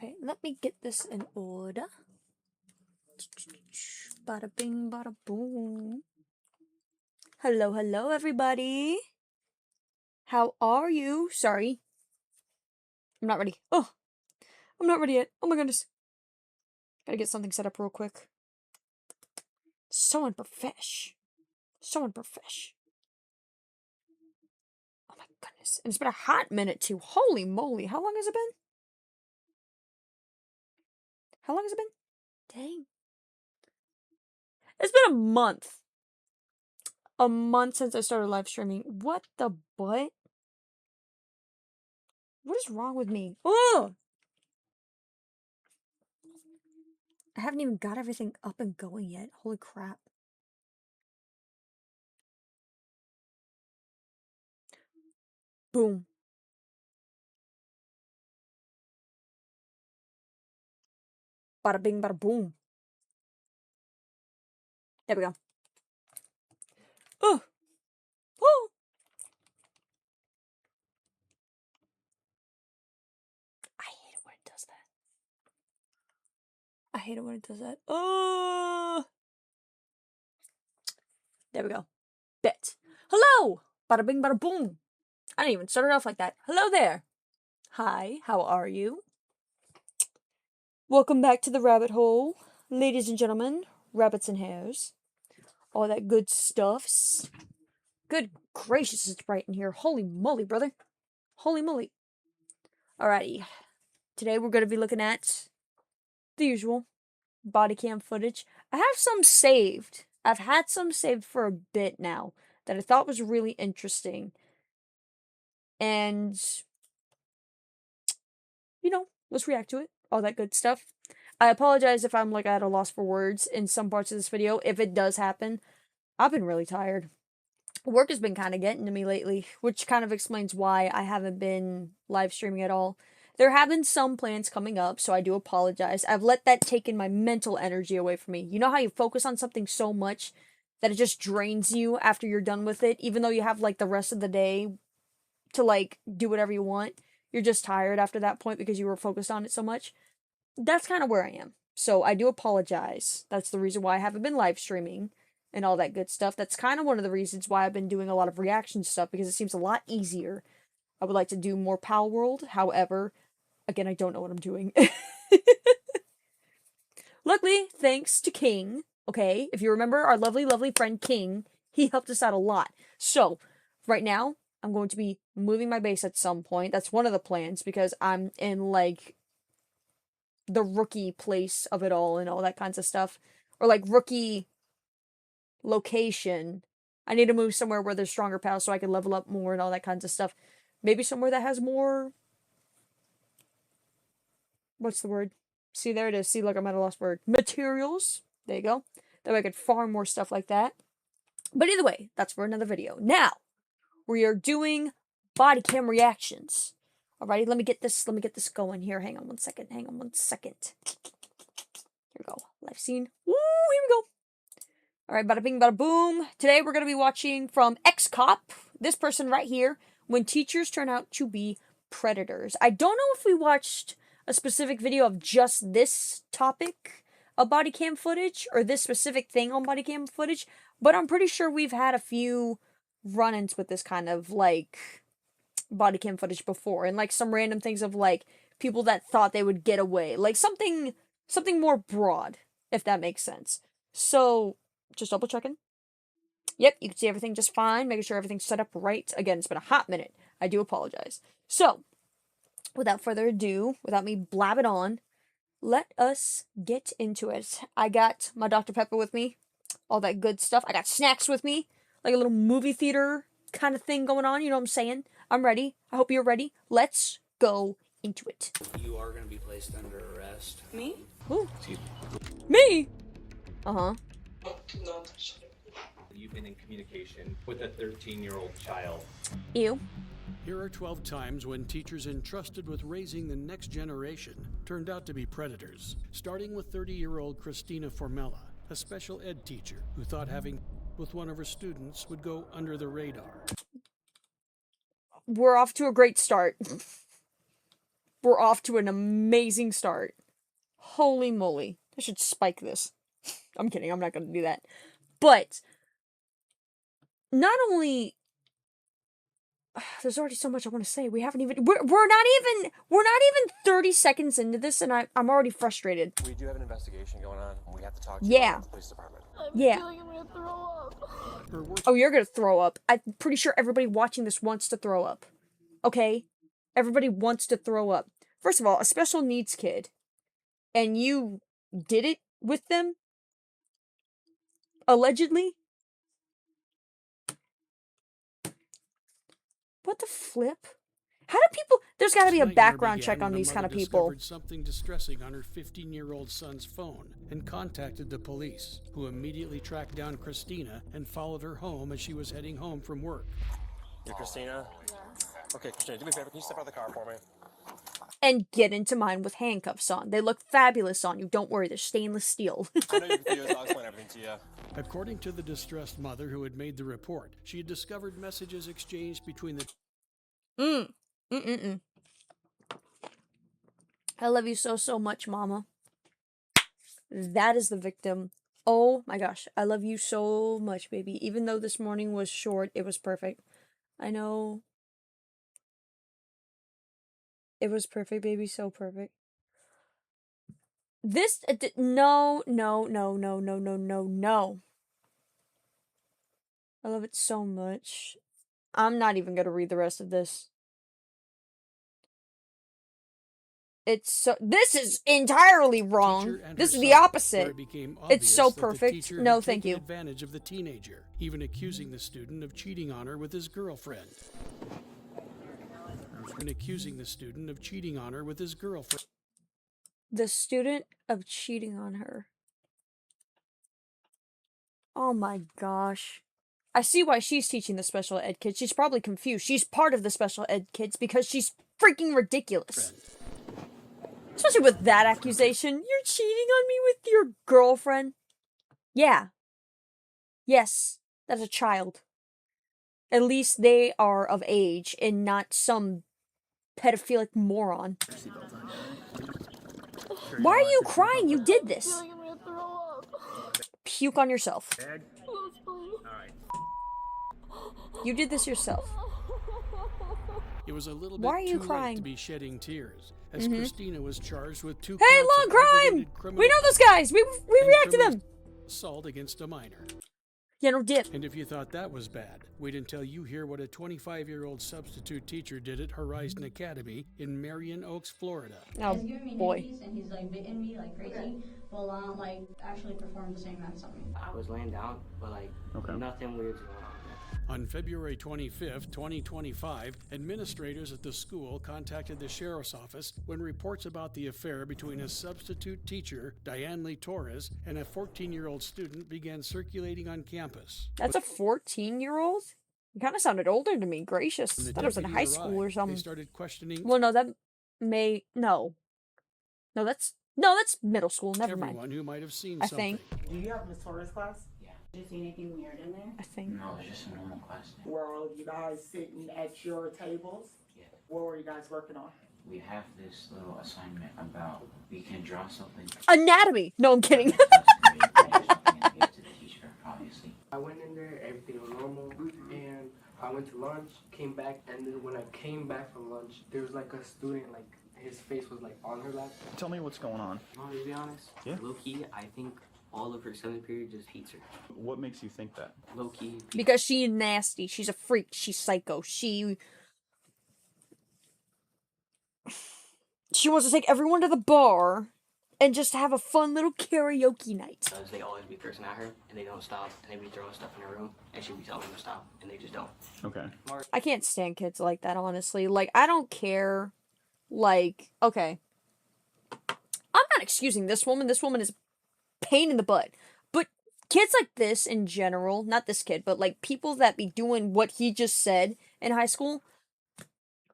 Okay, let me get this in order. Bada bing, bada boom. Hello, hello, everybody. How are you? Sorry. I'm not ready. Oh, I'm not ready yet. Oh my goodness. Gotta get something set up real quick. So unprofesh. So unprofesh. Oh my goodness. And it's been a hot minute too. Holy moly. How long has it been? How long has it been? Dang. It's been a month. A month since I started live streaming. What the butt? What is wrong with me? Oh! I haven't even got everything up and going yet. Holy crap. Boom. Bada bing, bada boom. There we go. Oh! Oh! I hate it when it does that. I hate it when it does that. Oh! There we go. Bet. Hello! Bada bing, bada boom. I didn't even start it off like that. Hello there. Hi, how are you? Welcome back to the rabbit hole. Ladies and gentlemen, rabbits and hares. All that good stuffs. Good gracious, it's bright in here. Holy moly, brother. Holy moly. Alrighty. Today we're going to be looking at the usual body cam footage. I have some saved. I've had some saved for a bit now that I thought was really interesting. And, you know, let's react to it. All that good stuff. I apologize if I'm like at a loss for words in some parts of this video. If it does happen, I've been really tired. Work has been kind of getting to me lately, which kind of explains why I haven't been live streaming at all. There have been some plans coming up, so I do apologize. I've let that take in my mental energy away from me. You know how you focus on something so much that it just drains you after you're done with it, even though you have like the rest of the day to like do whatever you want. You're just tired after that point because you were focused on it so much. That's kind of where I am. So I do apologize. That's the reason why I haven't been live streaming and all that good stuff. That's kind of one of the reasons why I've been doing a lot of reaction stuff, because it seems a lot easier. I would like to do more Pal World. However, again, I don't know what I'm doing. Luckily, thanks to King, okay? If you remember our lovely, lovely friend King, he helped us out a lot. So, right now, I'm going to be moving my base at some point. That's one of the plans, because I'm in, like, the rookie place of it all and all that kinds of stuff. Or, like, rookie location. I need to move somewhere where there's stronger pals so I can level up more and all that kinds of stuff. Maybe somewhere that has more... What's the word? See, there it is. See, look, I'm at a lost word. Materials. There you go. That way I could farm more stuff like that. But either way, that's for another video. Now, we are doing body cam reactions. Alrighty, let me get this going here. Hang on one second. Here we go. Live scene. Woo, here we go. Alright, bada bing, bada boom. Today we're going to be watching from X-Cop, this person right here, When Teachers Turn Out to Be Predators. I don't know if we watched a specific video of just this topic of body cam footage, or this specific thing on body cam footage, but I'm pretty sure we've had a few run-ins with this kind of, like, body cam footage before, and, like, some random things of, like, people that thought they would get away. Like, something more broad, if that makes sense. So... just double checking. Yep, you can see everything just fine. Making sure everything's set up right. Again, it's been a hot minute. I do apologize. So, without further ado, without me blabbing on, let us get into it. I got my Dr. Pepper with me. All that good stuff. I got snacks with me. Like a little movie theater kind of thing going on. You know what I'm saying? I'm ready. I hope you're ready. Let's go into it. You are going to be placed under arrest. Me? Ooh. Me? No. You've been in communication with a 13-year-old child. Ew. Here are 12 times when teachers entrusted with raising the next generation turned out to be predators, starting with 30-year-old Christina Formella, a special ed teacher who thought having with one of her students would go under the radar. We're off to a great start. we're off to an amazing start. Holy moly. I should spike this. I'm kidding, I'm not gonna do that. But, not only... There's already so much I want to say. We haven't even... We're not even 30 seconds into this, and I'm already frustrated. We do have an investigation going on. We have to talk to Yeah. the police department. Yeah. I'm gonna throw up. Oh, you're gonna throw up. I'm pretty sure everybody watching this wants to throw up. Okay? Everybody wants to throw up. First of all, a special needs kid. And you did it with them? Allegedly? What the flip? How do people... There's gotta be a background check on these kind of people. Discovered something distressing on her 15-year-old son's phone and contacted the police, who immediately tracked down Christina and followed her home as she was heading home from work. You're Christina? Yeah. Okay, Christina, do me a favor. Can you step out of the car for me? And get into mine with handcuffs on. They look fabulous on you. Don't worry, they're stainless steel. I know you're confused. I'll explain everything to you. According to the distressed mother who had made the report, she had discovered messages exchanged between the... I love you so, so much, Mama. That is the victim. Oh my gosh. I love you so much, baby. Even though this morning was short, it was perfect. I know. It was perfect, baby. So perfect. This... No. I love it so much. I'm not even gonna read the rest of this. It's so... This is entirely wrong. This is the opposite. It's so perfect. No, thank you. Advantage of the teenager, even accusing the student of cheating on her with his girlfriend. The student of cheating on her. Oh my gosh. I see why she's teaching the special ed kids. She's probably confused. She's part of the special ed kids because she's freaking ridiculous. Especially with that accusation. You're cheating on me with your girlfriend? Yeah. Yes. That's a child. At least they are of age and not some pedophilic moron. Why are you crying? You did this. I'm gonna throw up. Puke on yourself. You did this yourself. It was a little Why are bit you too crying? late to be shedding tears, as Christina was charged with 2 Hey, counts long of crime! aggravated criminal We know those guys! We react to them! assault against a minor. Yeah, no dip. And if you thought that was bad, wait until you hear what a 25-year-old substitute teacher did at Horizon Academy in Marion Oaks, Florida. Oh, He's giving me boy. hickeys and he's like bitten me like crazy. Will like actually perform the same acts on me. I was laying down, but like nothing weird's going on. On February 25th, 2025, administrators at the school contacted the sheriff's office when reports about the affair between a substitute teacher, Diane Lee Torres, and a 14-year-old student began circulating on campus. That's a 14-year-old? You kind of sounded older to me. Gracious. When the I thought it was in deputy high school or arrived, something. They started questioning Well, no, that may... No, that's middle school. Never mind. everyone who might have seen I something. think. Do you have Miss Torres class? Did you see anything weird in there? I think. No, it's just a normal class. Were you guys sitting at your tables? Yeah. What were you guys working on? We have this little assignment about we can draw something. Anatomy! No, I'm kidding. To the teacher, obviously. I went in there, everything was normal, and I went to lunch, came back, and then when I came back from lunch, there was like a student, like his face was like on her lap. Tell me what's going on. To be honest, low key, I think all of her 7th period just hates her. What makes you think that? Low key. Because she's nasty. She's a freak. She's psycho. She wants to take everyone to the bar and just have a fun little karaoke night. Because they always be cursing at her, and they don't stop, and they be throwing stuff in her room, and she be telling them to stop, and they just don't. Okay. I can't stand kids like that, honestly. Like, I don't care. Like, okay. I'm not excusing this woman. This woman is a pain in the butt. But kids like this in general, not this kid, but like people that be doing what he just said in high school,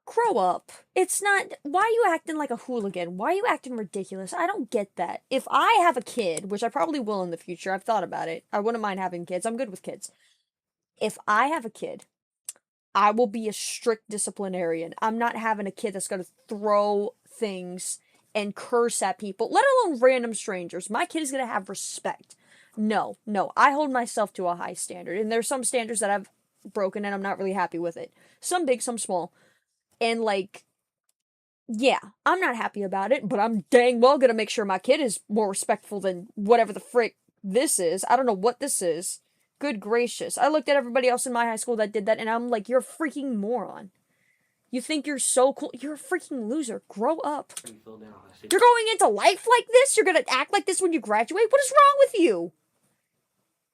grow up. It's not... Why are you acting like a hooligan? Why are you acting ridiculous? I don't get that. If I have a kid, which I probably will in the future, I've thought about it. I wouldn't mind having kids. I'm good with kids. If I have a kid, I will be a strict disciplinarian. I'm not having a kid that's gonna throw things and curse at people, let alone random strangers. My kid is gonna have respect. No, no, I hold myself to a high standard, and there's some standards that I've broken and I'm not really happy with it. Some big, some small. And like, yeah, I'm not happy about it, but I'm dang well gonna make sure my kid is more respectful than whatever the frick this is. I don't know what this is. Good gracious. I looked at everybody else in my high school that did that, and I'm like, you're a freaking moron. You think you're so cool? You're a freaking loser. Grow up. You're going into life like this? You're gonna act like this when you graduate? What is wrong with you?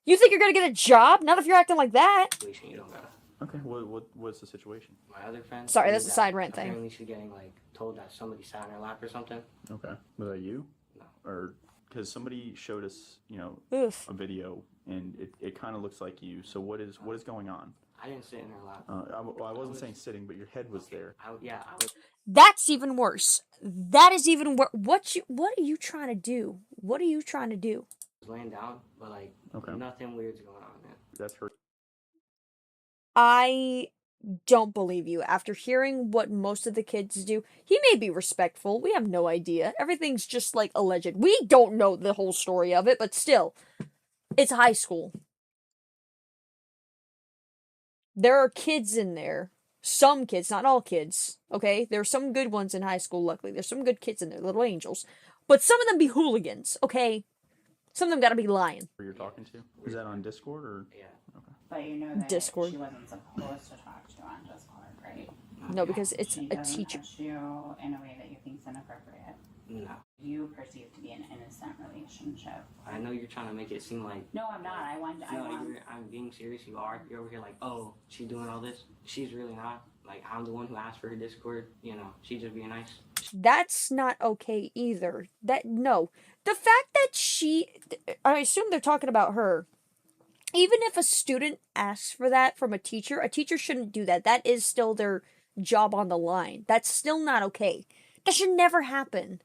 You think you're gonna get a job? Not if you're acting like that. You don't gotta. Okay, what's the situation? My other friend. Sorry, that's a side rant thing. Apparently she's getting like told that somebody sat in her lap or something. Okay, was that you? No. Or because somebody showed us, Oof. a video, and it kind of looks like you. So what is going on? I didn't sit in her lap. I wasn't saying sitting, but your head was there. I was. That's even worse. That is even worse. What are you trying to do? What are you trying to do? Laying down, but like nothing weird's going on, man. That's her. I don't believe you. After hearing what most of the kids do, he may be respectful. We have no idea. Everything's just like alleged. We don't know the whole story of it, but still, it's high school. There are kids in there. Some kids, not all kids, okay? There are some good ones in high school, luckily. There's some good kids in there, little angels. But some of them be hooligans, okay? Some of them gotta be lying. Who you're talking to? Is that on Discord or? Yeah. Okay. But you know that Discord. she wasn't supposed to talk to you on Discord, right? No, because it's She a doesn't teacher. touch you in a way that you think is inappropriate. No. You perceive to be an innocent relationship. I know you're trying to make it seem like. No, I'm not. I'm being serious. You are. You're over here like, oh, she's doing all this. She's really not. Like, I'm the one who asked for her Discord. She's just being nice. That's not okay either. No. The fact that I assume they're talking about her. Even if a student asks for that from a teacher shouldn't do that. That is still their job on the line. That's still not okay. That should never happen.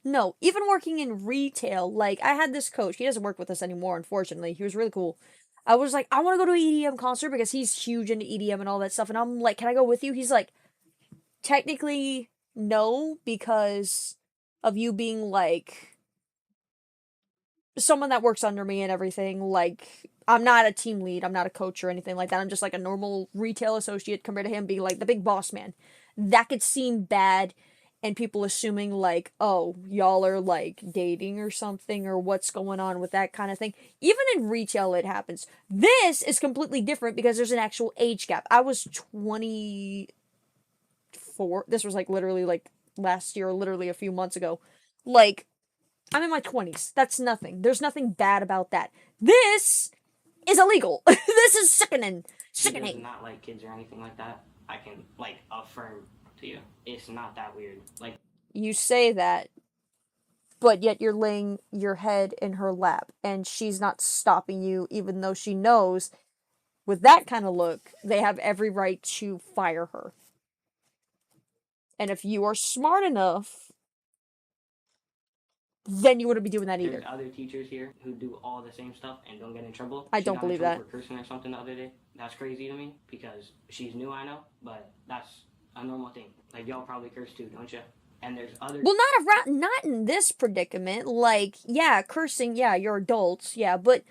No, even working in retail, like, I had this coach. He doesn't work with us anymore, unfortunately. He was really cool. I was like, I want to go to an EDM concert because he's huge into EDM and all that stuff. And I'm like, can I go with you? He's like, technically, no, because of you being, like, someone that works under me and everything. Like, I'm not a team lead. I'm not a coach or anything like that. I'm just, like, a normal retail associate compared to him being, like, the big boss man. That could seem bad. And people assuming, like, oh, y'all are, like, dating or something, or what's going on with that kind of thing. Even in retail, it happens. This is completely different because there's an actual age gap. I was 24. This was, like, literally, like, last year, or literally a few months ago. Like, I'm in my 20s. That's nothing. There's nothing bad about that. This is illegal. This is sickening. She does not like kids or anything like that. I can, like, affirm to you. It's not that weird. Like, you say that, but yet you're laying your head in her lap and she's not stopping you, even though she knows with that kind of look they have every right to fire her. And if you are smart enough, then you wouldn't be doing that either. There's other teachers here who do all the same stuff and don't get in trouble. I don't believe that. For cursing or something the other day. That's crazy to me because she's new, I know, but that's a normal thing. Like, y'all probably curse too, don't you? And there's other. Well, not in this predicament. Like, yeah, cursing. Yeah, you're adults. Yeah, but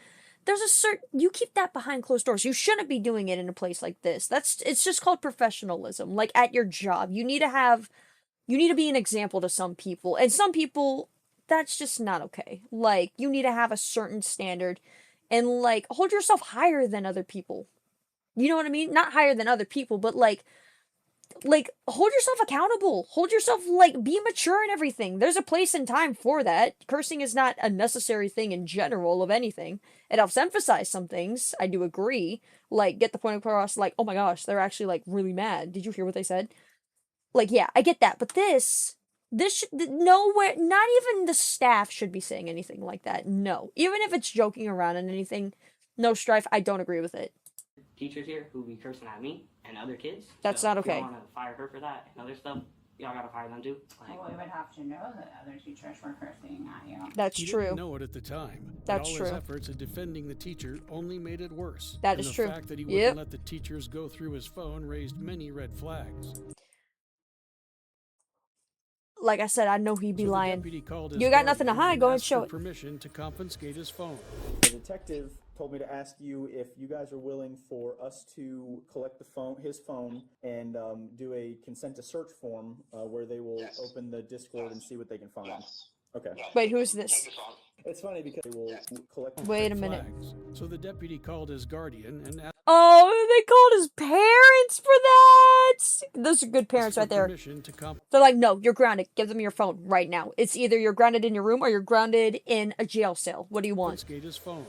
there's a certain. You keep that behind closed doors. You shouldn't be doing it in a place like this. It's just called professionalism. Like, at your job, you need to be an example to some people, and some people, that's just not okay. Like, you need to have a certain standard, and like hold yourself higher than other people. You know what I mean? Not higher than other people, but like hold yourself accountable. Hold yourself, like, be mature and everything. There's a place and time for that. Cursing is not a necessary thing in general of anything. It helps emphasize some things. I do agree. Like, get the point across, like, oh my gosh, they're actually, like, really mad. Did you hear what they said? Like, yeah, I get that. But this nowhere, not even the staff should be saying anything like that. No. Even if it's joking around and anything, no strife, I don't agree with it. Teachers here who be cursing at me and other kids. That's so not if you okay. want to fire her for that and other stuff, y'all gotta fire them too. Like, Well, we would have to know that other teachers were cursing at you. That's He true. didn't know it at the time, but That's all true. his efforts at defending the teacher only made it worse. That and is the true. fact that he wouldn't Yep. let the teachers go through his phone raised many red flags. Like I said, I know he'd be So the lying. deputy called his You got nothing to guardian hide, and go ahead, asked show for it. permission to confiscate his phone. The detective told me to ask you if you guys are willing for us to collect his phone, and do a consent to search form where they will open the Discord and see what they can find. Okay. Wait, who is this? It's funny because they will collect. Wait a minute. So the deputy called his guardian and asked Oh, they called his parents for that. Those are good parents for right there. permission to They're like, no, you're grounded. Give them your phone right now. It's either you're grounded in your room or you're grounded in a jail cell. What do you want? confiscate his phone.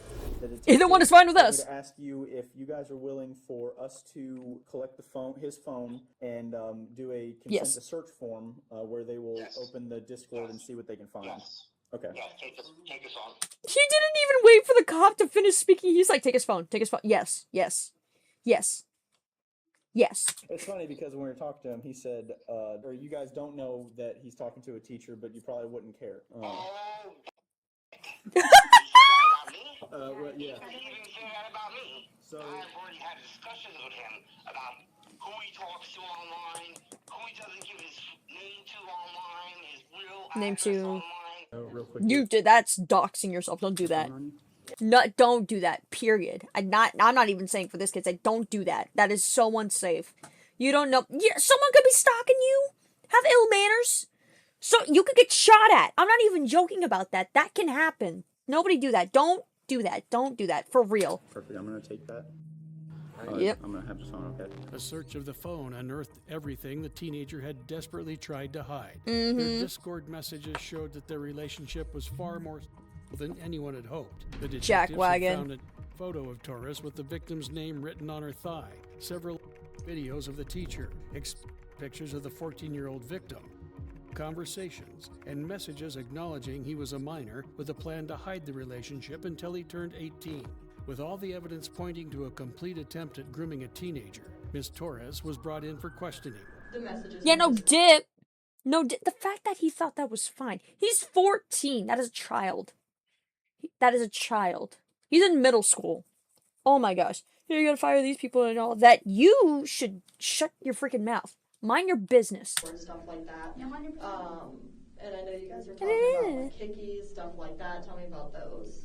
Either one is fine with told me us. to ask you if you guys are willing for us to collect his phone, and do a consent Yes. to search form where they will open the Discord and see what they can find. Okay. He didn't even wait for the cop to finish speaking. He's like, take his phone. Take his phone. Yes. Yes. Yes. Yes. It's funny because when we were talking to him, he said, or you guys don't know that he's talking to a teacher, but you probably wouldn't care. Well, yeah. So I've already had discussions with him about who he talks to online, who he doesn't give his name to online, his real Name address to. online. real quick. You did. That's doxing yourself. Don't do that. No, don't do that. Period. I'm not even saying for this kid. I don't do that. That is so unsafe. You don't know. Yeah, someone could be stalking you. Have ill manners. So you could get shot at. I'm not even joking about that. That can happen. Nobody do that. Don't do that. Don't do that. For real. Perfect. I'm gonna take that. Yep. I'm gonna have his phone. Okay. A search of the phone unearthed everything the teenager had desperately tried to hide. Mhm. Their Discord messages showed that their relationship was far more than anyone had hoped. The detectives had Jackwagon. found a photo of Torres with the victim's name written on her thigh, several videos of the teacher, pictures of the 14-year-old victim, conversations, and messages acknowledging he was a minor with a plan to hide the relationship until he turned 18. With all the evidence pointing to a complete attempt at grooming a teenager, Miss Torres was brought in for questioning. Yeah, no dip. No dip. The fact that he thought that was fine. He's 14. That is a child. That is a child. He's in middle school. Oh my gosh. You gotta fire these people and all that. You should shut your freaking mouth. Mind your business. And stuff like that. Yeah, 100%. And I know you guys are talking about like kickies, stuff like that. Tell me about those.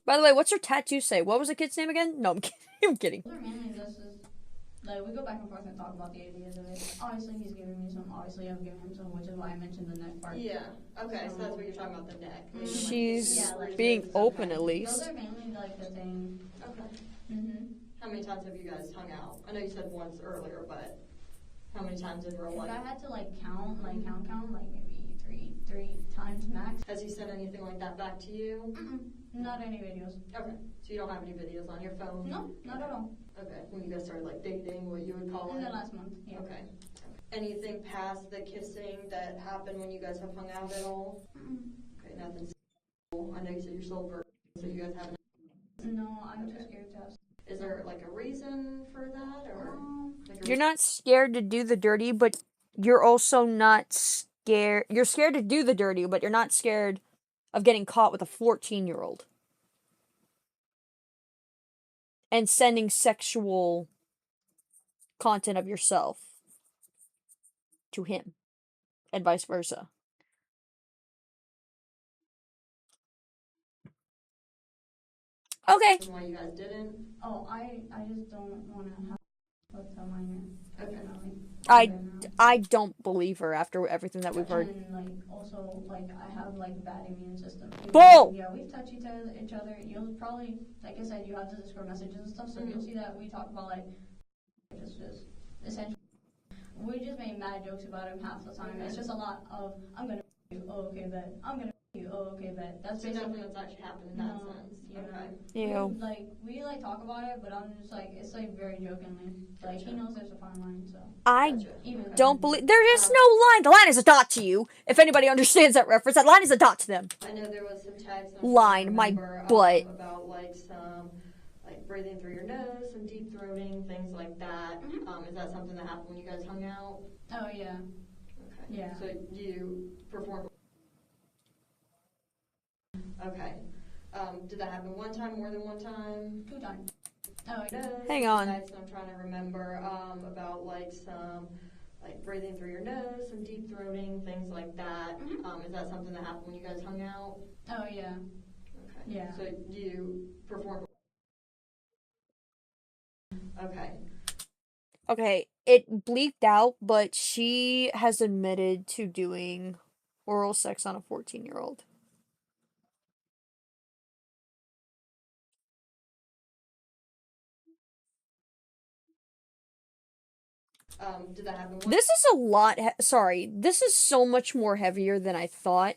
By the way, what's your tattoo say? What was the kid's name again? No, I'm kidding. I'm kidding. Those are mainly just like we go back and forth and talk about the ideas of it. Obviously, he's giving me some. Obviously, I'm giving him some, which is why I mentioned the neck part. Yeah. Okay. So that's what you're talking about, the neck. Maybe like She's yeah, like being those. open Okay. at least. Those are mainly like the thing. Okay. How many times have you guys hung out? I know you said once earlier, but how many times in real If life? I had to like count, like maybe three times max. Has he said anything like that back to you? Not any videos. Okay. So you don't have any videos on your phone? No, not at all. Okay. When you guys started like dating, what you would call In it? the last month. Yeah. Okay. Anything past the kissing that happened when you guys have hung out at all? Okay, nothing. I know you said you're sober, so you guys haven't. No, I'm too scared to ask. Is there like a reason for that, or? Like You're not scared to do the dirty, but you're also not scared. You're scared to do the dirty, but you're not scared of getting caught with a 14-year-old. And sending sexual content of yourself to him. And vice versa. Okay. Why you guys didn't? Oh, I just don't want to have with a minor. Definitely. I don't believe her after everything that we've heard. And like also like I have like bad immune system. Bull! Yeah, we've touched each other. You'll probably, like I said, you have the Discord messages and stuff, so you'll see that we talk about like just essentially. We just make mad jokes about him half the time. It's just a lot of I'm gonna you. Oh okay, bet. I'm gonna you. Oh okay, bet. That's So basically nothing that's actually happened in that sense. Okay. Ew. We like talk about it, but I'm just like it's like very jokingly. Like he knows there's a fine line, so. I don't believe there is no line. The line is a dot to you. If anybody understands that reference, that line is a dot to them. I know there was some tags. Line, my butt. About like some like breathing through your nose, some deep throating, things like that. Is that something that happened when you guys hung out? Oh yeah. Okay. Yeah. So you performed. Okay. Did that happen one time, more than one time? 2 times. Oh, Hang on. I'm trying to remember about like some like breathing through your nose, some deep throating, things like that. Is that something that happened when you guys hung out? Oh, yeah. Okay. Yeah. So you performed. Okay. Okay, it bleeped out, but she has admitted to doing oral sex on a 14-year-old. Did that happen? This is a lot. Sorry, this is so much more heavier than I thought.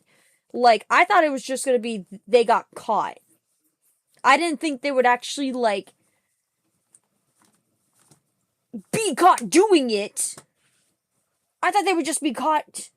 Like, I thought it was just gonna be they got caught. I didn't think they would actually, like, be caught doing it. I thought they would just be caught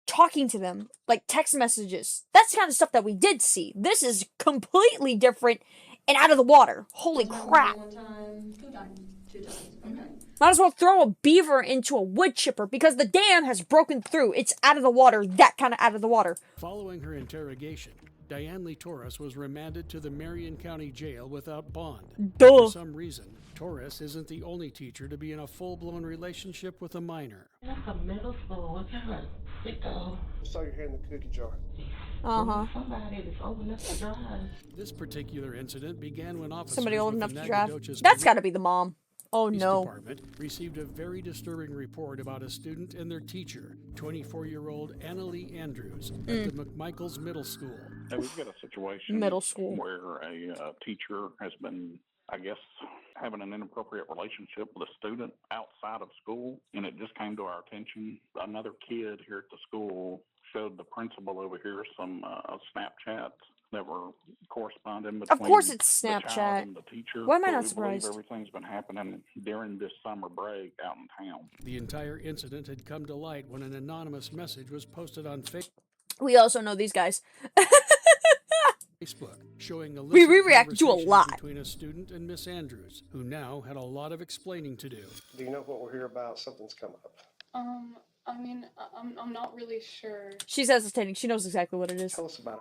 talking to them, like text messages. That's the kind of stuff that we did see. This is completely different and out of the water. Holy crap. One time? 2 times. 2 times. Okay. Might as well throw a beaver into a wood chipper because the dam has broken through. It's out of the water, that kind of out of the water. Following her interrogation, Diane Lee Torres was remanded to the Marion County Jail without bond. Duh. For some reason, Torres isn't the only teacher to be in a full-blown relationship with a minor. That's a middle school. What kind of sicko? Saw your hand in the cookie jar. Somebody that's old enough to drive. This particular incident began when officers Somebody old with enough the to drive. Nacogdoches That's gotta be the mom. Oh Police no. Department received a very disturbing report about a student and their teacher, 24-year-old Annalee Andrews, at the McMichaels Middle School. Now, we've got a situation Middle school. where a teacher has been, I guess, having an inappropriate relationship with a student outside of school, and it just came to our attention. Another kid here at the school showed the principal over here some Snapchats that were corresponding between Of course it's the child Snapchat. and the teacher. Why am I So not we surprised? believe everything's been happening during this summer break out in town. The entire incident had come to light when an anonymous message was posted on We also know these guys. Facebook, showing a We illicit reacted to a conversation lot. between a student and Miss Andrews, who now had a lot of explaining to do. Do you know what we're here about? Something's come up. I mean, I'm not really sure. She's hesitating. She knows exactly what it is. Tell us about it.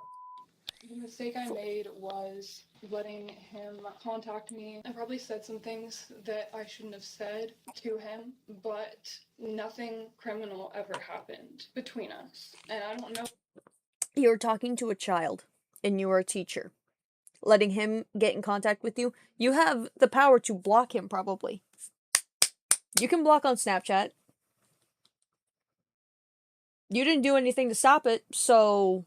The mistake I made was letting him contact me. I probably said some things that I shouldn't have said to him, but nothing criminal ever happened between us. And I don't know. You're talking to a child, and you are a teacher. Letting him get in contact with you, you have the power to block him, probably. You can block on Snapchat. You didn't do anything to stop it, so...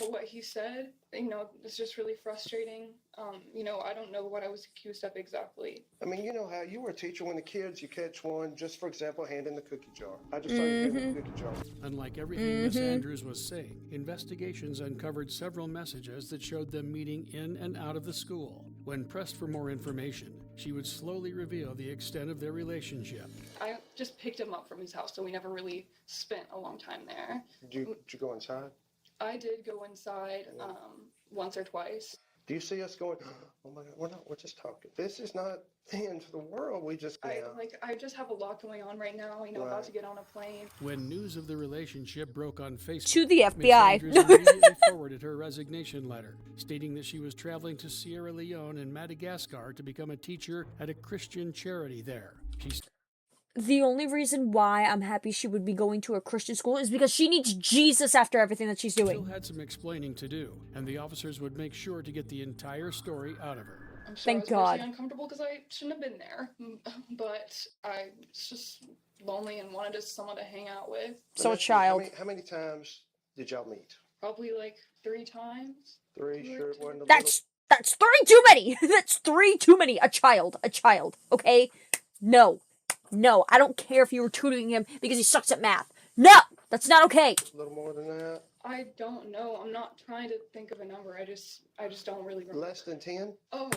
What he said, it's just really frustrating. I don't know what I was accused of exactly. I mean, you know how you were a teacher when the kids, you catch one, just for example, hand in the cookie jar. I just saw you hand in the cookie jar. Unlike everything Miss Andrews was saying, investigations uncovered several messages that showed them meeting in and out of the school. When pressed for more information, she would slowly reveal the extent of their relationship. I just picked him up from his house, so we never really spent a long time there. Did you go inside? I did go inside once or twice. Do you see us going, oh my God, we're just talking. This is not the end of the world. We just I just have a lot going on right now, about to get on a plane. When news of the relationship broke on Facebook, To the Miss FBI. Andrews immediately forwarded her resignation letter, stating that she was traveling to Sierra Leone and Madagascar to become a teacher at a Christian charity there. The only reason why I'm happy she would be going to a Christian school is because she needs Jesus after everything that she's Still doing. had some explaining to do, and the officers would make sure to get the entire story out of her. I'm sure Thank I was God. personally uncomfortable because I shouldn't have been there, but I was just lonely and wanted someone to hang out with. So a child. How many times did y'all meet? Probably like 3 times. 3, sure it wasn't a That's 3 too many. That's 3 too many. A child, okay? No, I don't care if you were tutoring him because he sucks at math. No, that's not okay. A little more than that? I don't know. I'm not trying to think of a number. I just don't really remember. Less than 10? Oh,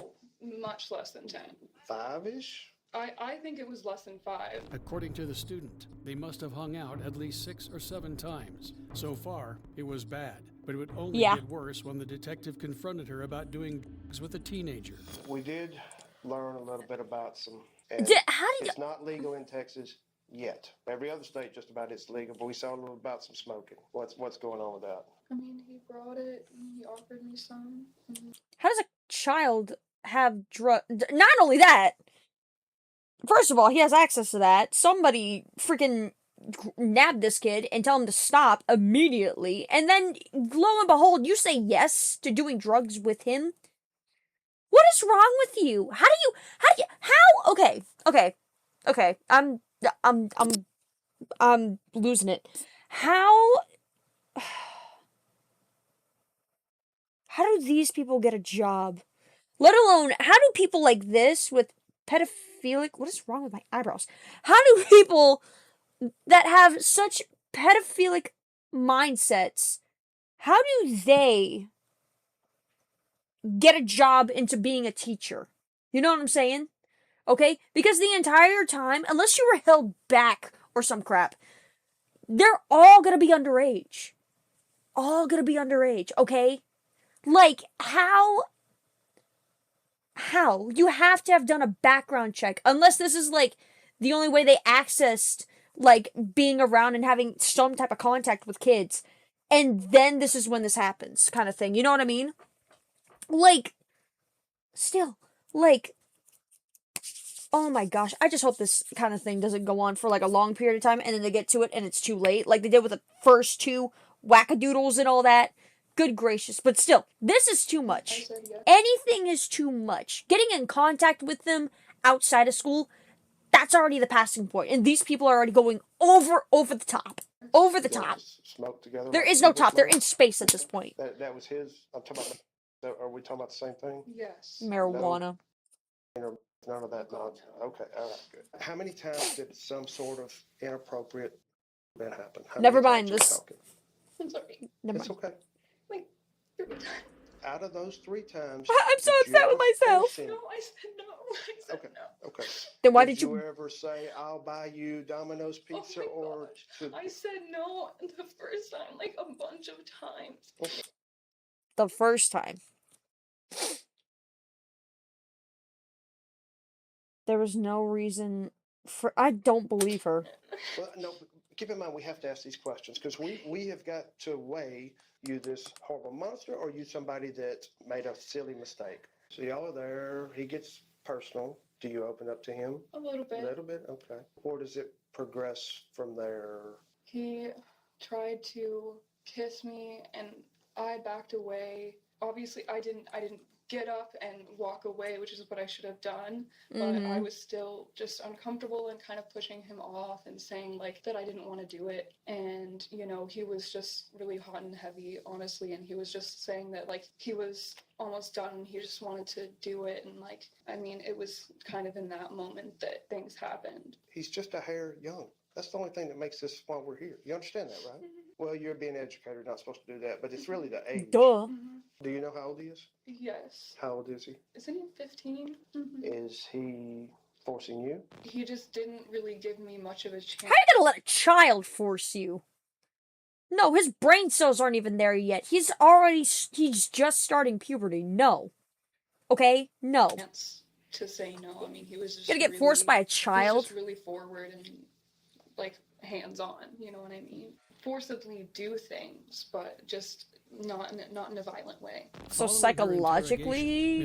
much less than 10. 5-ish? I think it was less than 5. According to the student, they must have hung out at least 6 or 7 times. So far, it was bad, but it would only get worse when the detective confronted her about doing drugs with a teenager. We did learn a little bit about some. And How did it's not legal in Texas yet. Every other state just about it's legal, but we saw a little about some smoking. What's going on with that? I mean, he brought it and he offered me some. How does a child have drug? Not only that, first of all, he has access to that. Somebody freaking nab this kid and tell him to stop immediately, and then lo and behold, you say yes to doing drugs with him. What is wrong with you? Okay. I'm losing it. How do these people get a job? Let alone, how do people like this with pedophilic, what is wrong with my eyebrows? How do people that have such pedophilic mindsets, how do they get a job into being a teacher? You know what I'm saying? Okay? Because the entire time, unless you were held back or some crap, they're all gonna be underage. All gonna be underage, okay? Like, how? You have to have done a background check. Unless this is, like, the only way they accessed, like, being around and having some type of contact with kids. And then this is when this happens, kind of thing. You know what I mean? Like, still, like, oh my gosh. I just hope this kind of thing doesn't go on for, like, a long period of time and then they get to it and it's too late. Like they did with the first two wackadoodles and all that. Good gracious. But still, this is too much. Anything is too much. Getting in contact with them outside of school, that's already the passing point. And these people are already going over the top. Over the top. Smoke together. There is no top. They're in space at this point. That was his. I'm talking about. Are we talking about the same thing? Yes. Marijuana. None of that. No. Okay. All right. Good. How many times did some sort of inappropriate event happen? Never mind this. I'm sorry. Never mind. It's okay. Like 3 times. Out of those 3 times, I'm so upset with myself. No, I said no. I said no. Okay. Then why did you ever say, "I'll buy you Domino's pizza," or? I said no the first time, like a bunch of times. Okay. The first time. There was no reason for. I don't believe her. Well, no. Keep in mind, we have to ask these questions because we have got to weigh you this horrible monster or you somebody that made a silly mistake. So y'all are there. He gets personal. Do you open up to him? A little bit. A little bit? Okay. Or does it progress from there? He tried to kiss me and I backed away. Obviously, I didn't get up and walk away, which is what I should have done, but I was still just uncomfortable and kind of pushing him off and saying like that I didn't want to do it. And you know, he was just really hot and heavy, honestly, and he was just saying that like he was almost done, he just wanted to do it. And like, I mean, it was kind of in that moment that things happened. He's just a hair young. That's the only thing that makes this why we're here. You understand that, right? Well, you're being an educator, not supposed to do that, but it's really the age. Duh. Do you know how old he is? Yes. How old is he? Isn't he 15? Is he forcing you? He just didn't really give me much of a chance. How are you gonna let a child force you? No, his brain cells aren't even there yet. He's just starting puberty. No. Okay? No. To say no. I mean, he was just You're gonna get forced by a child? He was just really forward and, like, hands-on, you know what I mean? Forcibly do things, but just not in a violent way. So psychologically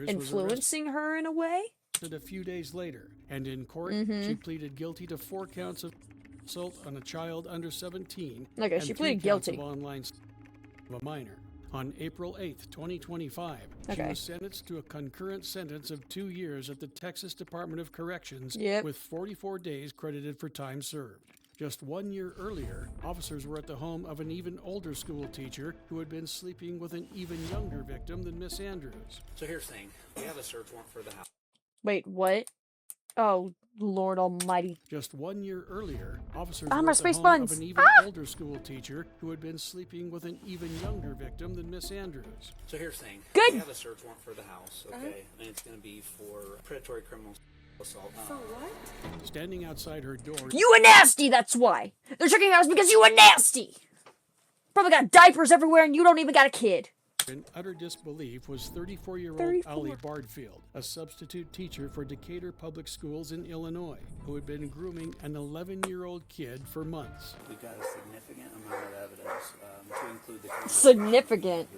influencing her in a way? A few days later, and in court, she pleaded guilty to 4 counts of assault on a child under 17. Okay, and she 3 pleaded counts guilty. Of online of a minor. On April 8th, 2025, she was sentenced to a concurrent sentence of 2 years at the Texas Department of Corrections with 44 days credited for time served. Just 1 year earlier, officers were at the home of an even older school teacher who had been sleeping with an even younger victim than Miss Andrews. So here's the thing. We have a search warrant for the house. Wait, what? Oh, Lord almighty. Just 1 year earlier, officers my were at the space home buns. of an even older school teacher who had been sleeping with an even younger victim than Miss Andrews. So here's the thing. Good. We have a search warrant for the house, okay? And it's going to be for predatory criminal assault. For what? Standing outside her door... You were nasty, that's why! They're checking your house because you were nasty! Probably got diapers everywhere and you don't even got a kid. In utter disbelief was 34-year-old 34. Ali Bardfield, a substitute teacher for Decatur Public Schools in Illinois, who had been grooming an 11-year-old kid for months. We've got a significant amount of evidence to include the Significant.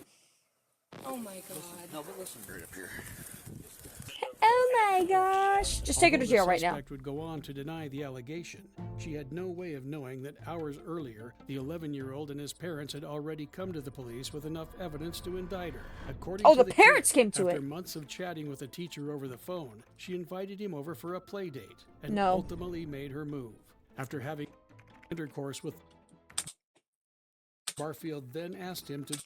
Oh my god. No, but listen. Right up here. Oh my gosh. Just take her to jail right now. The suspect would go on to deny the allegation. She had no way of knowing that hours earlier, the 11-year-old and his parents had already come to the police with enough evidence to indict her. According to the parents kid, came to after it. months of chatting with a teacher over the phone, she invited him over for a play date and No. ultimately made her move. After having intercourse with Barfield, then asked him to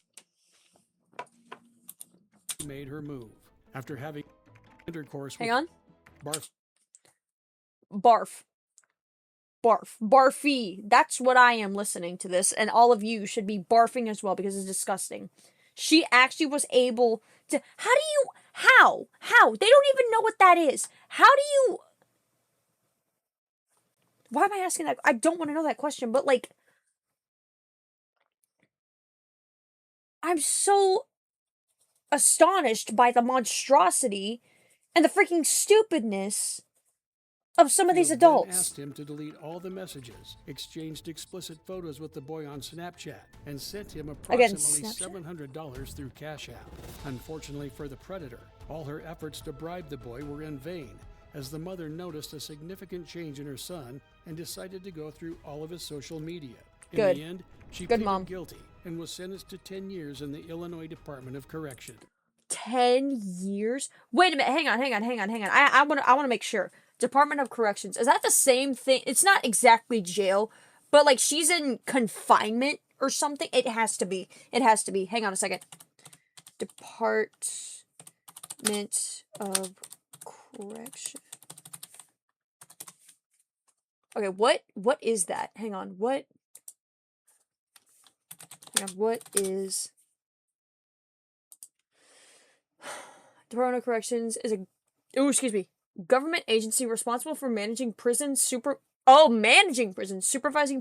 made her move. After having intercourse Hang with on. Barf. Barf. Barf. Barfy. That's what I am listening to this, and all of you should be barfing as well because it's disgusting. She actually was able to. How? They don't even know what that is. How do you. Why am I asking that? I don't want to know that question, but like. I'm so astonished by the monstrosity and the freaking stupidness of some of these Field then adults. asked him to delete all the messages, exchanged explicit photos with the boy on Snapchat, and sent him approximately $700 through Cash App. Unfortunately for the predator, all her efforts to bribe the boy were in vain, as the mother noticed a significant change in her son and decided to go through all of his social media. In Good. the end, she Good pleaded mom. guilty and was sentenced to 10 years in the Illinois Department of Correction. 10 years? Wait a minute. Hang on. I want to make sure. Department of Corrections. Is that the same thing? It's not exactly jail, but like she's in confinement or something. It has to be. Hang on a second. Department of Correction. Okay, what is that? Hang on. What is Department of Corrections is government agency responsible for managing prisons, supervising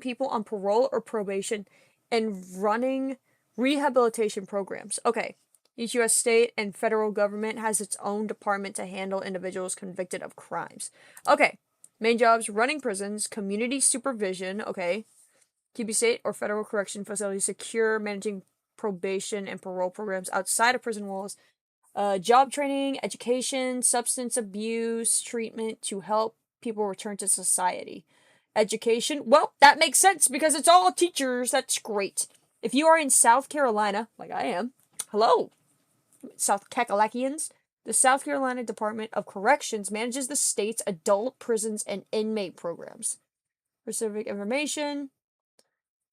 people on parole or probation, and running rehabilitation programs. Okay. Each U.S. state and federal government has its own department to handle individuals convicted of crimes. Okay. Main jobs, running prisons, community supervision, okay. Keep state or federal correction facilities secure, managing probation and parole programs outside of prison walls, job training, education, substance abuse treatment to help people return to society. Education, well, that makes sense because it's all teachers. That's great. If you are in South Carolina, like I am, hello, South Kakalakians, the South Carolina Department of Corrections manages the state's adult prisons and inmate programs. Specific information.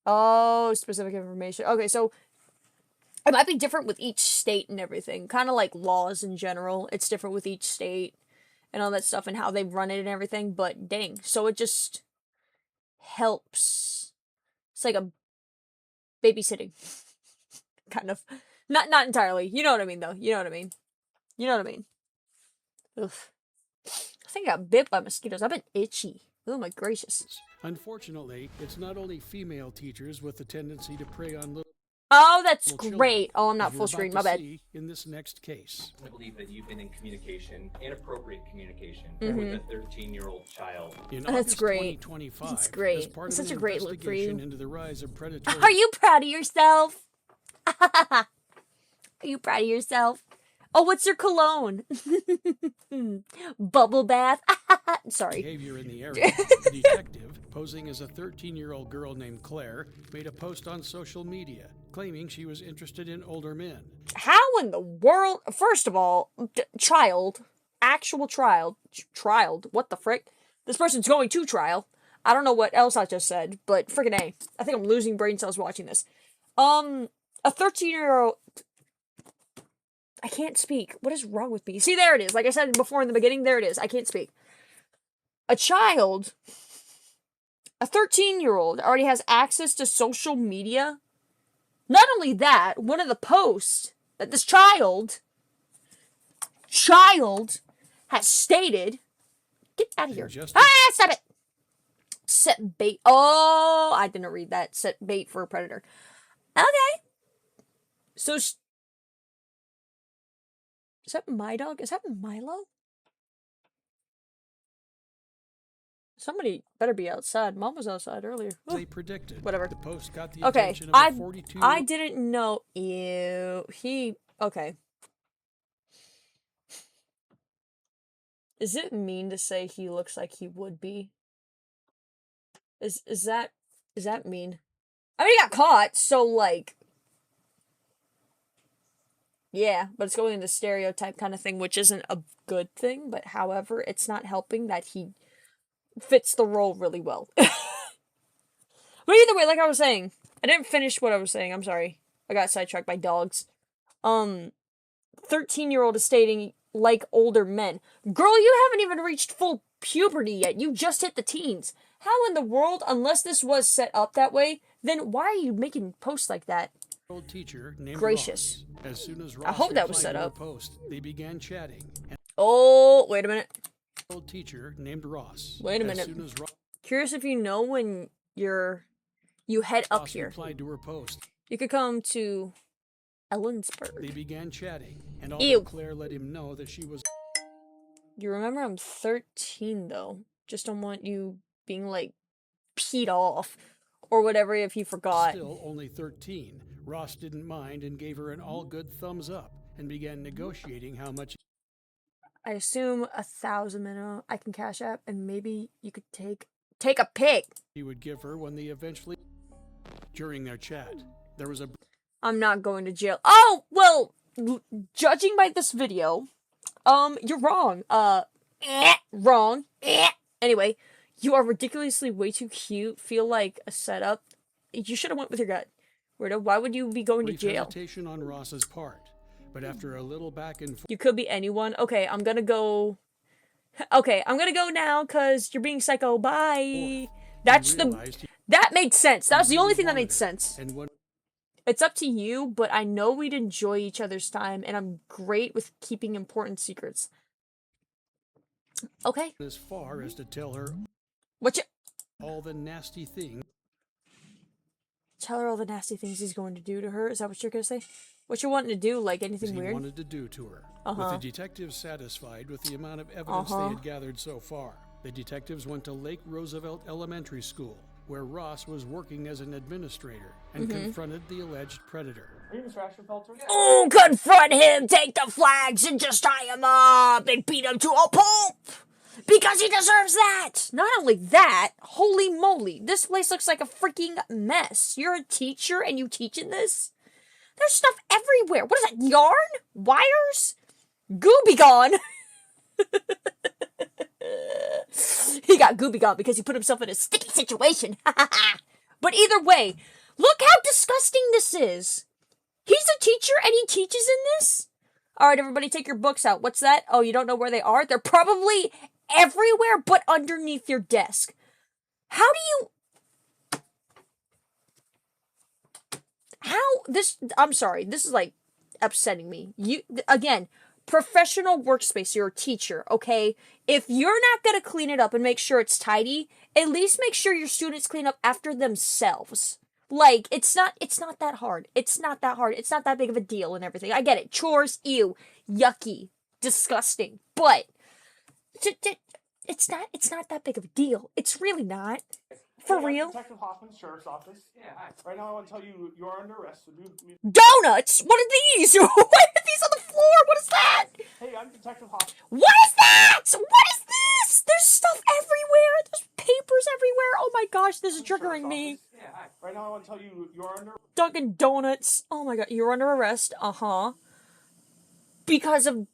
Oh, specific information. Okay, so it might be different with each state and everything. Kind of like laws in general. It's different with each state and all that stuff and how they run it and everything. But dang. So it just helps. It's like a babysitting. Kind of. Not entirely. You know what I mean, though. You know what I mean. Oof. I think I got bit by mosquitoes. I've been itchy. Oh my gracious. Unfortunately, it's not only female teachers with the tendency to prey on little. Oh, that's children, great. Oh, I'm not as full we're screen. about My to bad. see in this next case. I believe that you've been in communication, inappropriate communication, Mhm. with a 13-year-old child. In That's August great. 2025, That's great. as part It's of such an a great look for you. investigation into the rise of predatory. Are you proud of yourself? Are you proud of yourself? Oh, what's your cologne? Bubble bath. Sorry. Behavior in the area, a detective, posing as a 13-year-old girl named Claire, made a post on social media claiming she was interested in older men. How in the world? First of all, actual child, what the frick? This person's going to trial. I don't know what else I just said, but freaking A. I think I'm losing brain cells watching this. A 13-year-old... I can't speak. What is wrong with me? See, there it is. Like I said before in the beginning, there it is. I can't speak. A 13-year-old already has access to social media. Not only that, one of the posts that this child has stated, get out of here. Stop it. Set bait. Oh, I didn't read that. Set bait for a predator. Okay. So Is that my dog? Is that Milo? Somebody better be outside. Mom was outside earlier. They predicted. Whatever. The post got the Okay, attention of a 42. I didn't know. Ew. Okay. Is it mean to say he looks like he would be? Is that mean? I mean, he got caught, so like, yeah, but it's going into stereotype kind of thing, which isn't a good thing. But however, it's not helping that he fits the role really well. But either way, like I was saying, I didn't finish what I was saying. I'm sorry, I got sidetracked by dogs. 13-year-old is stating like older men. Girl, you haven't even reached full puberty yet. You just hit the teens. How in the world, unless this was set up that way, then why are you making posts like that? Old teacher named Gracious. Ross. As soon as Ross I hope that was replied set to her up. post, they began chatting. Oh, wait a minute. Old teacher named Ross. Wait a As minute. soon as Curious if you know when you head up Ross here. replied to her post, You could come to Ellensburg. they began chatting, and Ew. although Claire let him know that she was You remember I'm 13 though. Just don't want you being like peed off or whatever if you forgot. still only 13, Ross didn't mind and gave her an all-good thumbs up and began negotiating how much I assume 1,000 minimum I can cash app and maybe you could take a pic. he would give her when they eventually. During their chat, there was a. I'm not going to jail. Oh, well, judging by this video, you're wrong. Wrong. Anyway, you are ridiculously way too cute. Feel like a setup. You should have went with your gut. Weirdo, why would you be going to brief jail? hesitation on Ross's part, but after a little back and forth. You could be anyone. Okay, I'm gonna go. Okay, I'm gonna go now because you're being psycho. Bye. That made sense. That was the only thing that made sense. And when It's up to you, but I know we'd enjoy each other's time, and I'm great with keeping important secrets. Okay. as far as to tell her What you all the nasty things tell her all the nasty things he's going to do to her? Is that what you're gonna say? What you wanting to do? Like anything he weird? wanted to do to her. With the detectives satisfied with the amount of evidence they had gathered so far, the detectives went to Lake Roosevelt Elementary School, where Ross was working as an administrator, and confronted the alleged predator. Are you Mr. Ashenfelter? Oh, confront him! Take the flags and just tie him up and beat him to a pulp! Because he deserves that! Not only that, holy moly, this place looks like a freaking mess. You're a teacher and you teaching this? There's stuff everywhere. What is that, yarn? Wires? Gooby gone! He got Gooby gone because he put himself in a sticky situation. But either way, look how disgusting this is. He's a teacher and he teaches in this? Alright, everybody take your books out. What's that? Oh, you don't know where they are? They're probably everywhere but underneath your desk. How do you... I'm sorry, this is like upsetting me. Again, professional workspace, you're a teacher, okay? If you're not gonna clean it up and make sure it's tidy, at least make sure your students clean up after themselves. Like, it's not that hard. It's not that hard. It's not that big of a deal and everything. I get it. Chores, ew, yucky, disgusting. But it's not that big of a deal. It's really not. For real? Detective Hoffman, Sheriff's Office. Yeah, hi. Right now I want to tell you you are under arrest. So Donuts? What are these? What are these on the floor? What is that? Hey, I'm Detective Hoffman. What is that? What is this? There's stuff everywhere. There's papers everywhere. Oh my gosh, this is triggering me. Yeah, hi. Right now I want to tell you you are under Dunkin' Donuts. Oh my god, you're under arrest. Because of...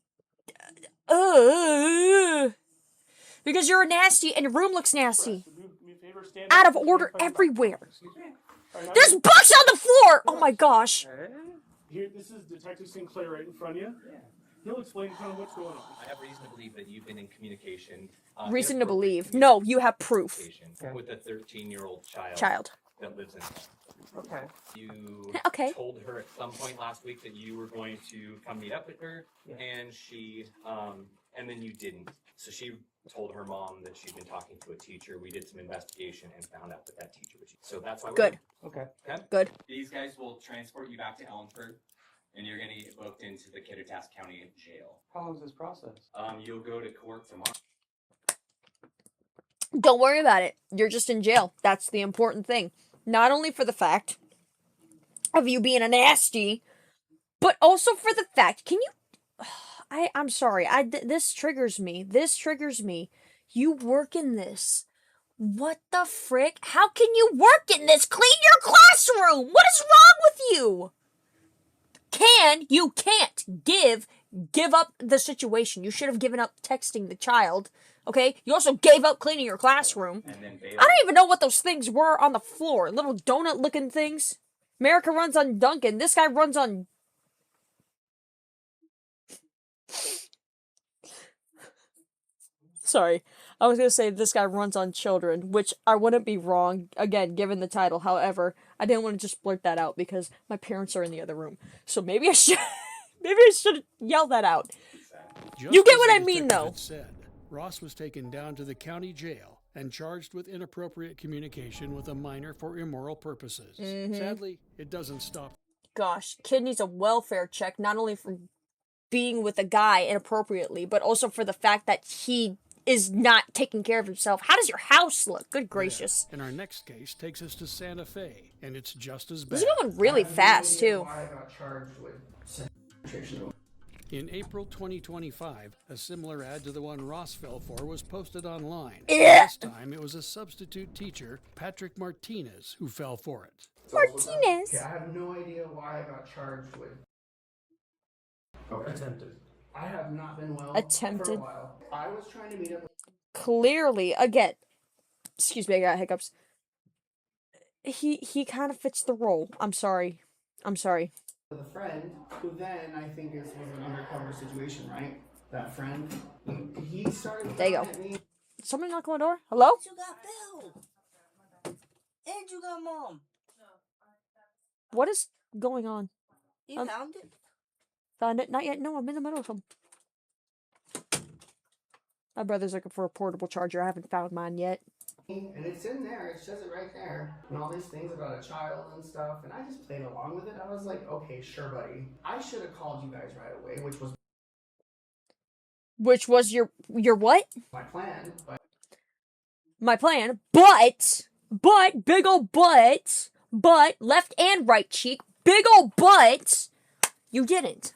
because you're nasty and your room looks nasty. Out of order everywhere. There's books on the floor! Oh my gosh. Here, this is Detective Sinclair right in front of you. Yeah. He'll explain kind of what's going on. I have reason to believe that you've been in communication. Reason to believe. No, you have proof. With a 13-year-old Child. that lives in. Okay. You told her at some point last week that you were going to come meet up with her, and she, and then you didn't. So she told her mom that she'd been talking to a teacher. We did some investigation and found out that teacher was you. So that's why we're Good. Okay. Good. These guys will transport you back to Ellensburg. and you're gonna get booked into the Kittitas County Jail. How long is this process? You'll go to court tomorrow. Don't worry about it. You're just in jail. That's the important thing. Not only for the fact of you being a nasty, but also for the fact, can you... I'm sorry. This triggers me. This triggers me. You work in this. What the frick? How can you work in this? Clean your classroom! What is wrong with you? You can't give up the situation. You should have given up texting the child. Okay? You also gave up cleaning your classroom. And then I don't even know what those things were on the floor. Little donut looking things. America runs on Duncan. This guy runs on... Sorry. I was going to say this guy runs on children, which I wouldn't be wrong, again, given the title. However, I didn't want to just blurt that out because my parents are in the other room. So maybe I should... maybe I should yell that out. You get what I mean, though. Said, Ross was taken down to the county jail and charged with inappropriate communication with a minor for immoral purposes. Sadly, it doesn't stop. Gosh, kid needs a welfare check, not only for being with a guy inappropriately, but also for the fact that he is not taking care of himself. How does your house look? Good gracious. And our next case takes us to Santa Fe, and it's just as bad. This is going really fast, too. I got charged with sexual. In April 2025, a similar ad to the one Ross fell for was posted online. Yeah. This time, it was a substitute teacher, Patrick Martinez, who fell for it. Martinez. Yeah, I have no idea why I got charged with attempted. I have not been well Attempted. for a while. I was trying to meet up with Clearly, again, excuse me, I got hiccups. He kind of fits the role. I'm sorry. a friend who then I think was an undercover situation, right? That friend, he started There you go. at me. Somebody knock on the door? Hello? You got Bill. And you got Mom. What is going on? You found it? Found it? Not yet. No, I'm in the middle of them. My brother's looking for a portable charger. I haven't found mine yet. And it's in there, it says it right there. And all these things about a child and stuff. And I just played along with it. I was like, okay, sure, buddy. I should have called you guys right away, Which was your what? my plan. My plan. But, big ol' but, left and right cheek, big ol' but, you didn't.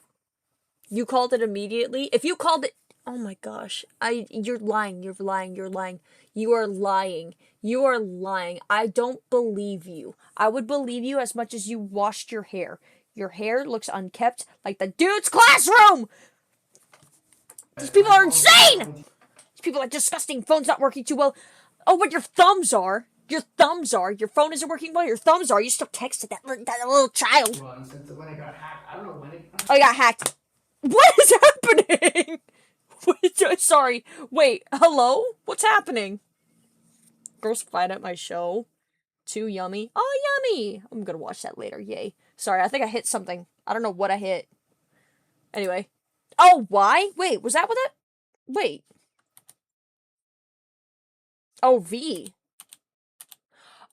You called it immediately. If you called it, oh my gosh, you're lying. You are lying. I don't believe you. I would believe you as much as you washed your hair. Your hair looks unkept like the dude's classroom! These people are insane! These people are disgusting. Phone's not working too well. Oh, but your thumbs are. Your phone isn't working well. Your thumbs are. You still texted that little child. Well, and since when it got hacked, I don't know when it got Oh, you got hacked. What is happening? Wait, sorry. Wait, hello? What's happening? Girls fight at my show. Too yummy. Oh, yummy. I'm gonna watch that later. Yay. Sorry, I think I hit something. I don't know what I hit. Anyway. Oh, why? Wait, was that what that... Wait. Oh, V.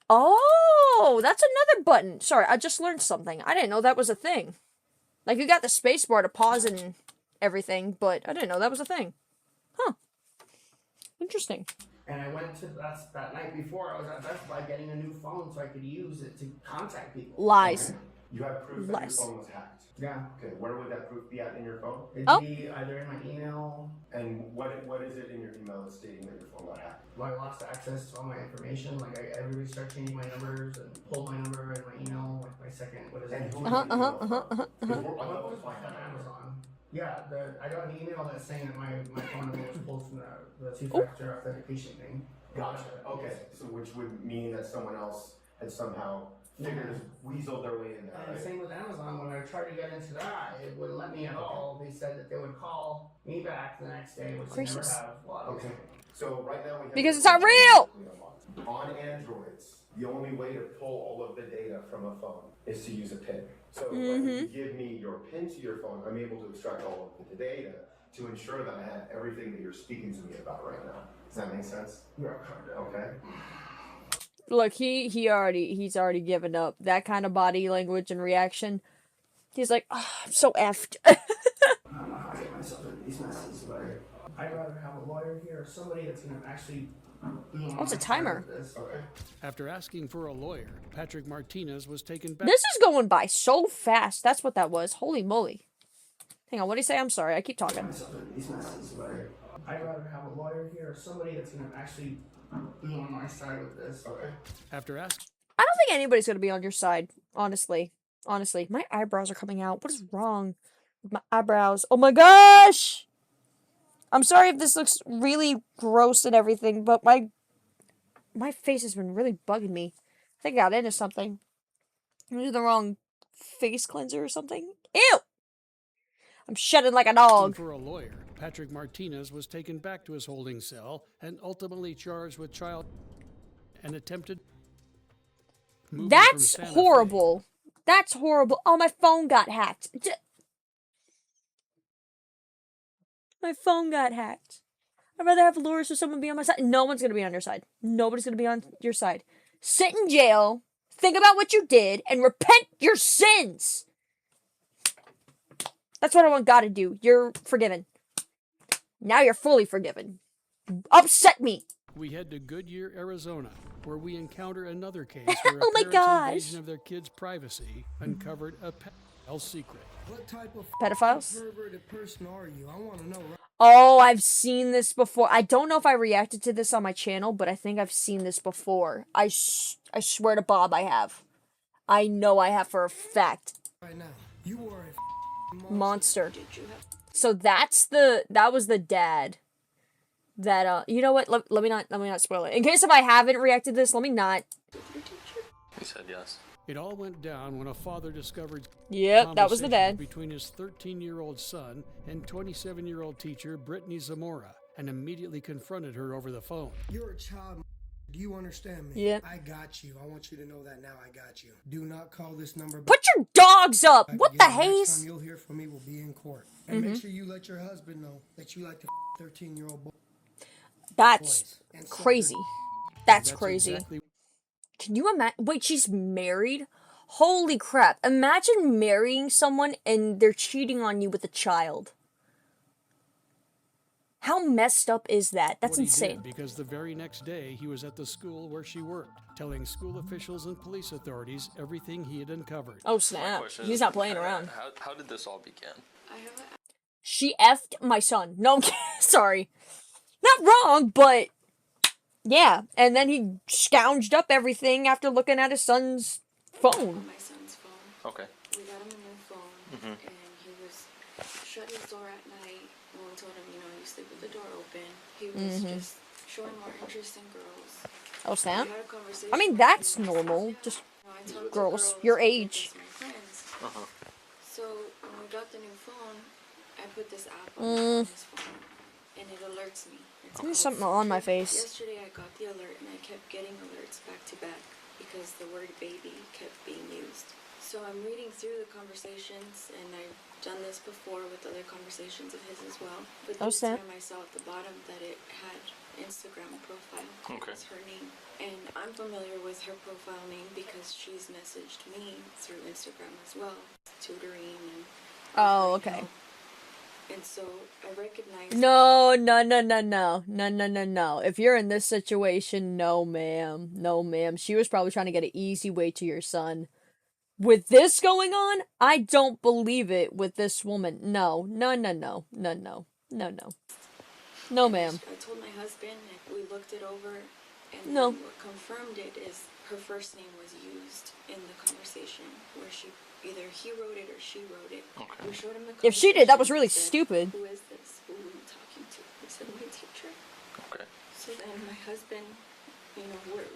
Oh, that's another button. Sorry, I just learned something. I didn't know that was a thing. Like, you got the spacebar to pause and everything, but I didn't know that was a thing. Huh. Interesting. And I went to that night before, I was at Best Buy getting a new phone so I could use it to contact people. Lies. Okay. You have proof that your phone was hacked? Yeah. Okay, where would that proof be at in your phone? It'd be either in my email. And what is it in your email that's stating that your phone got hacked? Well, I lost access to all my information. Like, everybody started changing my numbers and pulled my number and my email, like my second, what is it? And who was the email from? I thought it was like on Amazon. Yeah, I got an email that's saying that my phone number was pulled from the two-factor authentication thing. Gotcha. Okay, so which would mean that someone else had somehow weaseled their way in there, And right? same with Amazon. When I tried to get into that, it wouldn't let me at all. They said that they would call me back the next day, which they never Gracious. have. Okay, so right now we have... Because it's not real! On Androids, the only way to pull all of the data from a phone is to use a PIN. So when you give me your PIN to your phone, I'm able to extract all of the data to ensure that I have everything that you're speaking to me about right now. Does that make sense? Yeah. Okay. Look, he's already given up. That kind of body language and reaction. He's like, oh, I'm so effed. I'd rather have a lawyer here or somebody that's going to actually be on Oh, it's a my side timer. with this. Okay. After asking for a lawyer, Patrick Martinez was taken back. This is going by so fast. That's what that was. Holy moly. Hang on, what do you say? I'm sorry. I keep talking. I'd rather have a lawyer here or somebody that's going to actually be on my side with this. Okay. After asking. I don't think anybody's going to be on your side, honestly. Honestly, my eyebrows are coming out. What is wrong with my eyebrows? Oh my gosh! I'm sorry if this looks really gross and everything, but my face has been really bugging me. I think I got into something. Maybe the wrong face cleanser or something. Ew! I'm shedding like a dog. For a lawyer, Patrick Martinez was taken back to his holding cell and ultimately charged with child and attempted. That's horrible. That's horrible. Oh, my phone got hacked. My phone got hacked. I'd rather have lawyers or someone be on my side. No one's going to be on your side. Nobody's going to be on your side. Sit in jail, think about what you did, and repent your sins. That's what I want God to do. You're forgiven. Now you're fully forgiven. Upset me. We head to Goodyear, Arizona, where we encounter another case where Oh my a parent's gosh. invasion of their kid's privacy uncovered a pedophile secret. What type of Pedophiles? perverted person are you? I want to know. Right? Oh, I've seen this before. I don't know if I reacted to this on my channel, but I think I've seen this before. I swear to Bob I have. I know I have for a fact. Right now, you are a monster. So that was the dad. That you know what? Let me not spoil it. In case if I haven't reacted to this, let me not. He said yes. It all went down when a father discovered Yep, that was the dad. Between his 13-year-old son and 27-year-old teacher Brittany Zamora and immediately confronted her over the phone. You're a child. Do you understand me? Yep. I got you. I want you to know that now. I got you. Do not call this number back. Put your dogs up. What the Next haze? time you'll hear from me will be in court. And make sure you let your husband know that you like the 13-year-old boy. That's crazy. That's crazy. Exactly. Can you imagine? Wait, she's married? Holy crap. Imagine marrying someone and they're cheating on you with a child. How messed up is that? That's What he insane. did, because the very next day he was at the school where she worked, telling school officials and police authorities everything he had uncovered. Oh snap. He's not playing around. How did this all begin? She effed my son. No, I'm kidding. Sorry. Not wrong, but yeah. And then he scounged up everything after looking at his son's phone. My son's phone. Okay. We got him a new phone, and he was shut his door at night. No one told him, you sleep with the door open. He was just showing more interest in girls. Oh snap. We had a conversation I mean, that's normal. Just I talked to girls your age. with my friends. So when we got the new phone, I put this app on his phone, and it alerts me. There's something on my face. Yesterday I got the alert, and I kept getting alerts back to back because the word baby kept being used. So I'm reading through the conversations, and I've done this before with other conversations of his as well. But this time I saw at the bottom that it had Instagram profile. Okay. It's her name. And I'm familiar with her profile name because she's messaged me through Instagram as well, tutoring and Oh, okay. and so I recognize No. If you're in this situation, no ma'am. No ma'am. She was probably trying to get an easy way to your son. With this going on, I don't believe it with this woman. No, ma'am. I told my husband, and we looked it over, and No. what confirmed it is her first name was used in the conversation, where either he wrote it or she wrote it. Okay. We showed him the If she did, that was conversation, really he said, stupid. Who is this? Who are you talking to? I said, my teacher. Okay. So then my husband,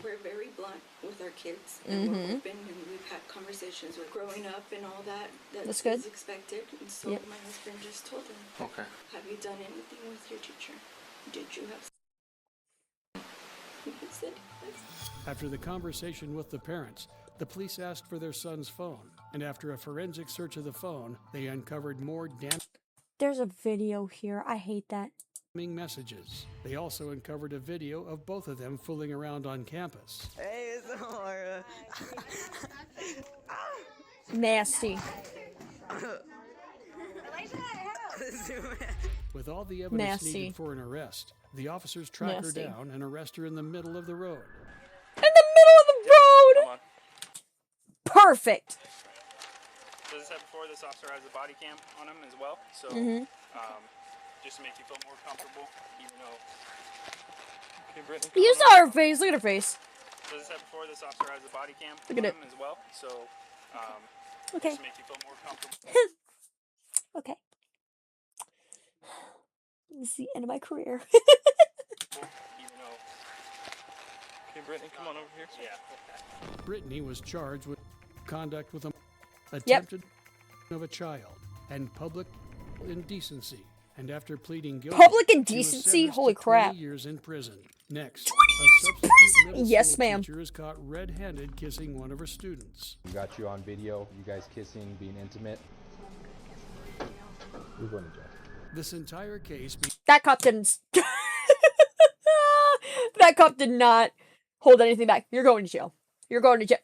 we're very blunt with our kids, and we're open, and we've had conversations with growing up and all that. That's good. Is expected. And so my husband just told him, Okay. have you done anything with your teacher? Did you have? He said yes. After the conversation with the parents, the police asked for their son's phone, and after a forensic search of the phone, they uncovered more There's a video here. I hate that. damning messages. They also uncovered a video of both of them fooling around on campus. Hey, it's Amara. Nasty. With all the evidence Nasty. needed for an arrest, the officers track Nasty. her down and arrest her in the middle of the road. In the middle of the road! Perfect! So as I said before, this officer has a body cam on him as well. So just to make you feel more comfortable, even though... Okay, Brittany, You saw her face. Look at her face. So as I said before, this officer has a body cam Look on at him as well. So Okay. just to make you feel more comfortable. Okay. This is the end of my career. Even though... Okay, Brittany, come on over here. Yeah. Brittany was charged with conduct with attempted of a child and public indecency. And after pleading guilty, Public she was indecency? sentenced Holy to crap. 20 years in prison. Next, 20 a years in substitute prison? middle Yes, school ma'am. teacher is caught red-handed kissing one of her students. We got you on video, you guys kissing, being intimate. You're going to jail. This entire case That cop didn't. That cop did not hold anything back. You're going to jail. You're going to jail.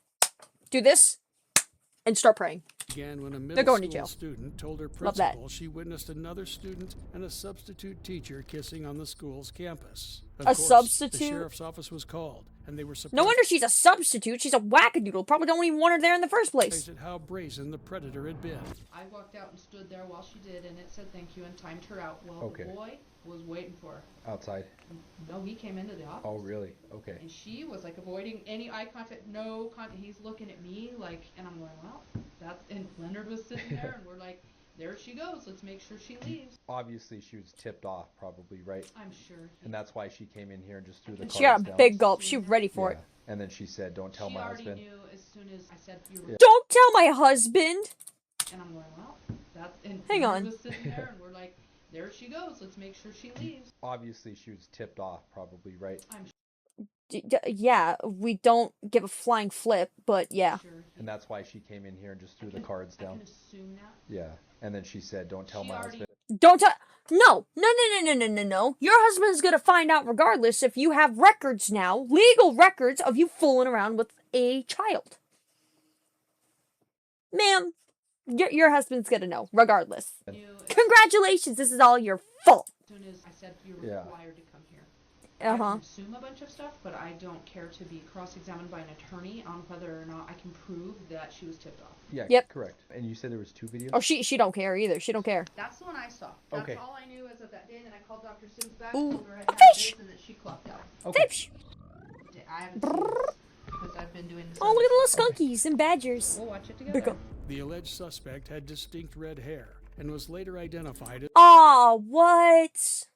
Do this and start praying. began when a They're middle going to school jail. student told her Love that. principal she witnessed another student and a substitute teacher kissing on the school's campus. Of A course, substitute? The sheriff's office was called, and they were surprised No wonder she's a substitute. She's a wackadoodle. Probably don't even want her there in the first place. at how brazen the predator had been. I walked out and stood there while she did, and it said thank you and timed her out. Well, Okay. the boy was waiting for her. Outside? No, he came into the office. Oh, really? Okay. And she was like avoiding any eye contact, no contact. He's looking at me like, and I'm going, well, that's, and Leonard was sitting there, and we're like, there she goes. Let's make sure she leaves. Obviously, she was tipped off, probably, right? I'm sure. And that's why she came in here and just threw the cards She got a down. big gulp. She was ready for it. And then she said, "Don't tell She my already husband." knew as soon as I said you were. Yeah. Don't tell my husband. And I'm going, well, that's, and Hang Leonard on. was sitting there, and we're like, there she goes. Let's make sure she leaves. Obviously, she was tipped off, probably, right? I'm Yeah, we don't give a flying flip, but yeah. And that's why she came in here and just threw the cards I down. can assume that. Yeah. And then she said, "Don't tell She my already- husband." Don't tell. No. Your husband's gonna find out regardless if you have records now, legal records of you fooling around with a child. Ma'am, your husband's gonna know regardless. Congratulations, this is all your fault. As soon as I said you were Yeah. required to come here. I Uh-huh. can assume a bunch of stuff, but I don't care to be cross-examined by an attorney on whether or not I can prove that she was tipped off. Yeah. Yep. Correct. And you said there was 2 videos. Oh, she don't care either. She don't care. That's the one I saw. That's Okay. all I knew as of that day. Then I called Dr. Sims back, Ooh, told her I a had fish! this, and that she clocked out. Okay. Fish. I haven't seen this because I've been doing this. Oh, look at the little skunkies and badgers. We'll watch it Big together. up. The alleged suspect had distinct red hair and was later identified as Aw, what?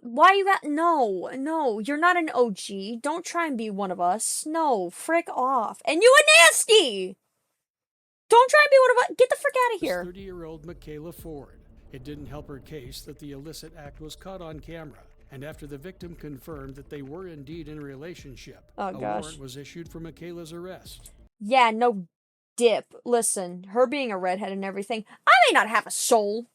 Why you got no, you're not an OG. Don't try and be one of us. No, frick off. And you a nasty! Don't try and be one of us. Get the frick out of here. 30-year-old Michaela Ford. It didn't help her case that the illicit act was caught on camera, and after the victim confirmed that they were indeed in a relationship, Oh, a gosh. warrant was issued for Michaela's arrest. Yeah, no dip. Listen, her being a redhead and everything, I may not have a soul.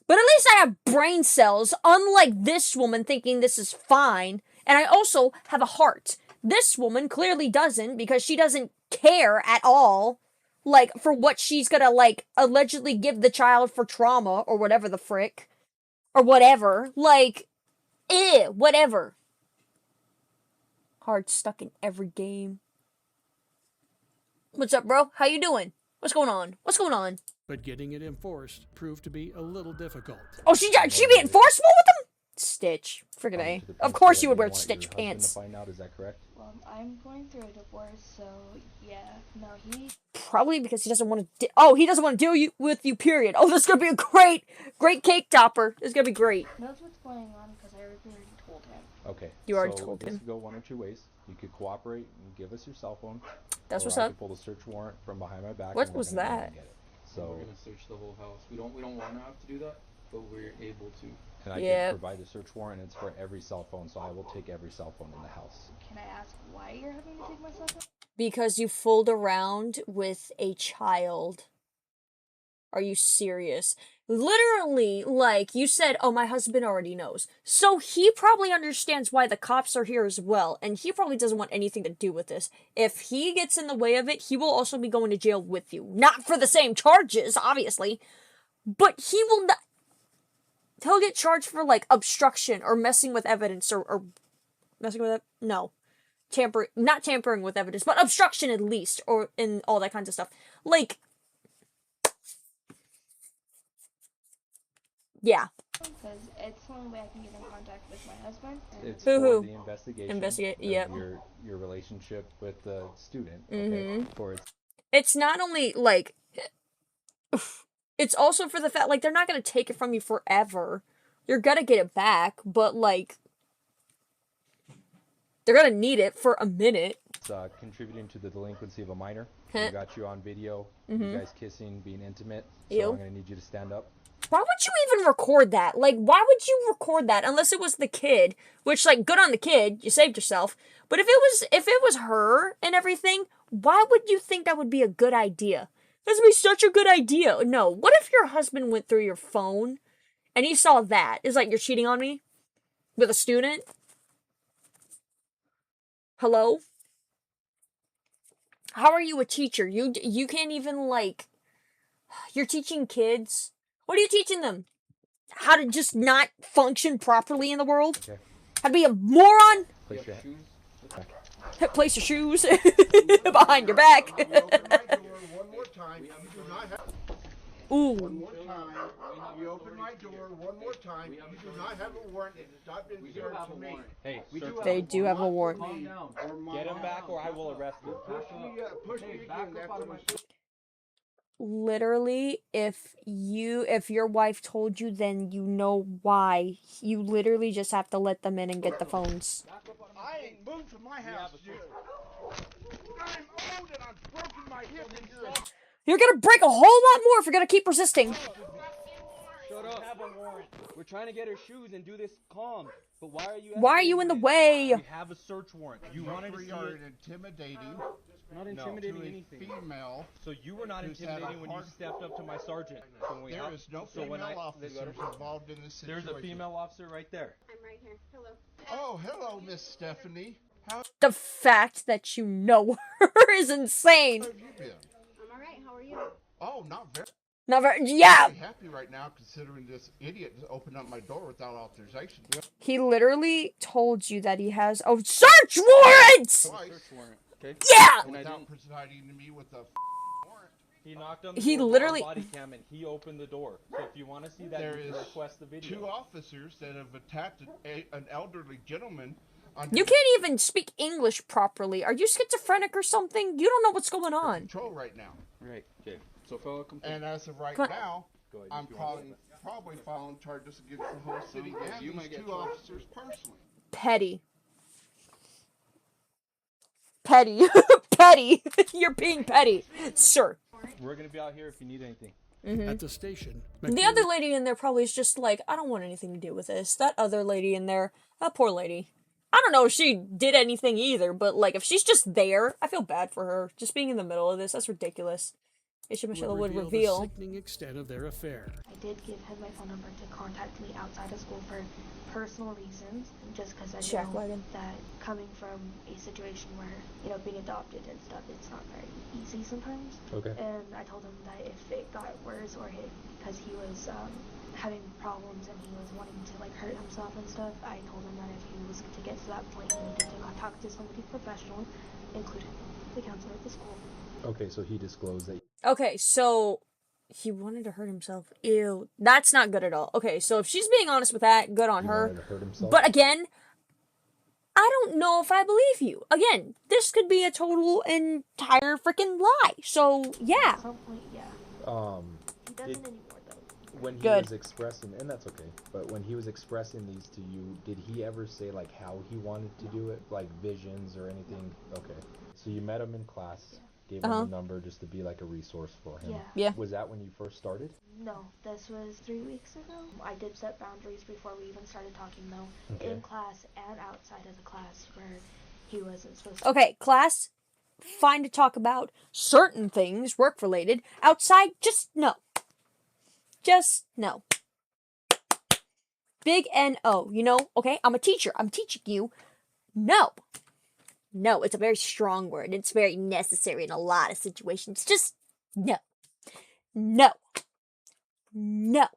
But at least I have brain cells, unlike this woman thinking this is fine. And I also have a heart. This woman clearly doesn't because she doesn't care at all. Like, for what she's gonna, like, allegedly give the child for trauma or whatever the frick. Or whatever. Like, whatever. Heart stuck in every game. What's up, bro? How you doing? What's going on? What's going on? But getting it enforced proved to be a little difficult. Oh, she being forceful with him? Stitch. Friggin' A. Of course you would wear stitch pants. To find out, is that correct? Well, I'm going through a divorce, so yeah. No, he. Probably because he doesn't want to. He doesn't want to deal with you. Period. Oh, this is gonna be a great cake topper. This is gonna be great. Knows what's going on because I already told him. Okay. You already so told this him. could go one or two ways. You could cooperate and give us your cell phone. That's or what's I up. could pull the search warrant from behind my back. What and we're was gonna go that? and get it. So we're gonna search the whole house. We don't want to have to do that, but we're able to. And I Yep. can provide the search warrant. It's for every cell phone, so I will take every cell phone in the house. Can I ask why you're having to take my cell phone? Because you fooled around with a child. Are you serious? Literally, like, you said, oh, my husband already knows. So he probably understands why the cops are here as well, and he probably doesn't want anything to do with this. If he gets in the way of it, he will also be going to jail with you. Not for the same charges, obviously, but he will not... He'll get charged for, like, obstruction or messing with evidence or messing with it? No. Not tampering with evidence, but obstruction at least, or in all that kinds of stuff. Like, yeah. Because it's the only way I can get in contact with my husband. It's Boo-hoo. for the investigation Investigate, of yep. your relationship with the student. Okay. For its It's not only, like, it's also for the fact, like, they're not gonna take it from you forever. You're gonna get it back, but, like, they're gonna need it for a minute. It's contributing to the delinquency of a minor. Huh. We got you on video, Mhm. you guys kissing, being intimate. So Ew. I'm gonna need you to stand up. Why would you even record that? Like, why would you record that unless it was the kid? Which, like, good on the kid, you saved yourself. But if it was her and everything, why would you think that would be a good idea? That would be such a good idea. No. What if your husband went through your phone and he saw that? It's like, you're cheating on me with a student? Hello? How are you a teacher? You can't even, like, you're teaching kids. What are you teaching them? How to just not function properly in the world? Okay. How to be a moron? Place your hand. Place your shoes behind your back. Ooh. One more time. You open my door one more time. You do not have a warrant. It has not been served to me. Hey, They do have a warrant. Calm down. Get him back or I will arrest you. Push me again. That's my... Literally, if your wife told you, then you know why. You literally just have to let them in and get the phones. I ain't moved from my house, dude. I'm old and I've broken my hip and You're gonna break a whole lot more if you're gonna keep resisting. Shut up. Have a warrant. We're trying to get her shoes and do this calm. But why are you in the way? We have a search warrant. You wanted to see are it. intimidating. Not intimidating to a anything. Female. So you were not intimidating when you stepped up to my sergeant. So when There is no female officers involved in this situation. There's a female officer right there. I'm right here. Hello. Oh, hello, Miss Stephanie. How The fact that you know her is insane. have you been? I'm alright. How are you? Oh, not very. Yeah. I'm happy right now considering this idiot opened up my door without authorization. He literally told you that he has a search warrant. Twice. Okay? Yeah. Without presiding to me with a warrant. He knocked on the He door with literally- a body cam and he opened the door. So if you want to see that, There you is can request the video. 2 officers that have attacked an elderly gentleman. You can't even speak English properly. Are you schizophrenic or something? You don't know what's going on. Control right now. Right. Okay. So fellow complaint. And as of right Come on. now, Go ahead, I'm if you want probably filing charges against the whole city and you might these get 2 officers personally. Petty. Petty. Petty. You're being petty, sir. We're gonna be out here if you need anything. At the station, The other lady in there probably is just like, I don't want anything to do with this. That other lady in there, that poor lady. I don't know if she did anything either, but like if she's just there, I feel bad for her. Just being in the middle of this, that's ridiculous. Aisha Michelle would the reveal. sickening extent of their affair. I did give him my phone number to contact me outside of school for personal reasons, just because I Check know wagon. that coming from a situation where, you know, being adopted and stuff, it's not very easy sometimes. Okay. And I told him that if it got worse or because he was having problems and he was wanting to like hurt himself and stuff, I told him that if he was to get to that point, he needed to talk to somebody professional, including the counselor at the school. Okay, so he disclosed that. Okay, so he wanted to hurt himself. Ew. That's not good at all. Okay, so if she's being honest with that, good on He her. wanted to hurt himself. But again, I don't know if I believe you. Again, this could be a total entire freaking lie. So, yeah. At some point, yeah. He doesn't anymore though. When he Good. was expressing, and that's okay, but when he was expressing these to you, did he ever say like how he wanted to do it, like visions or anything? Okay, so you met him in class, gave him a number just to be like a resource for him. Yeah. Was that when you first started? No, this was 3 weeks ago. I did set boundaries before we even started talking though, Okay. in class and outside of the class where he wasn't supposed to. Okay, class, fine to talk about certain things, work related. Outside, just no. Just no. Big N-O, you know? Okay, I'm a teacher. I'm teaching you. No. No, it's a very strong word. It's very necessary in a lot of situations. Just no. No. No.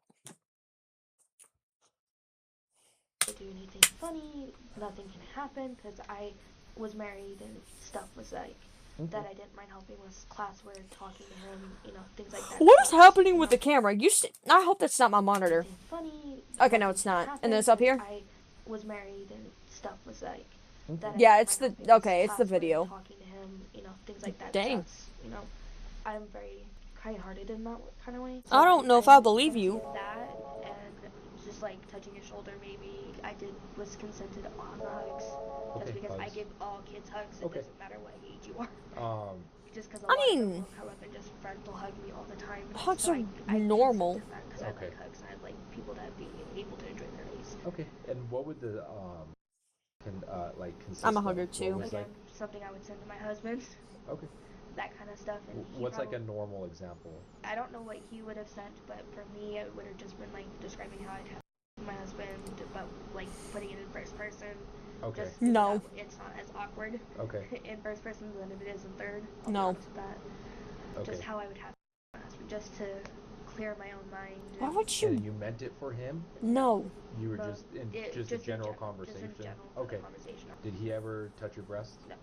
Do anything funny, nothing can happen because I was married and stuff was like that I didn't mind helping with classwork, talking to him, you know, things like that. What is happening with the camera? I hope that's not my monitor. Funny. Okay, no, it's not. And then it's up here? I was married and stuff was like that. Yeah, it's the it's the video. Talking to him, you know, things like that. Dang. That's, you know, I'm very kind-hearted in that kind of way. I don't know if I believe you. That and just like touching your shoulder, maybe I was consented on the hugs. Just because I give all kids hugs, it doesn't matter what age you are. Just because I mean, come up and just frontal hug me all the time. Hugs are normal. Because I like hugs and I like people that be able to enjoy their days. Okay, and what would the consist I'm a of? hugger too. Again, something I would send to my husband. Okay. That kind of stuff. And what's like a normal example? I don't know what he would have sent, but for me, it would have just been like describing how I'd have my husband, but like putting it in first person. Okay. Just no. It's not as awkward. Okay. In first person than if it is in third. No. That. Okay. Just how I would have my husband, just to clear my own mind. Why would you? And you meant it for him? No. You were just in a general conversation. Just in general okay. Conversation. Did he ever touch your breast? No.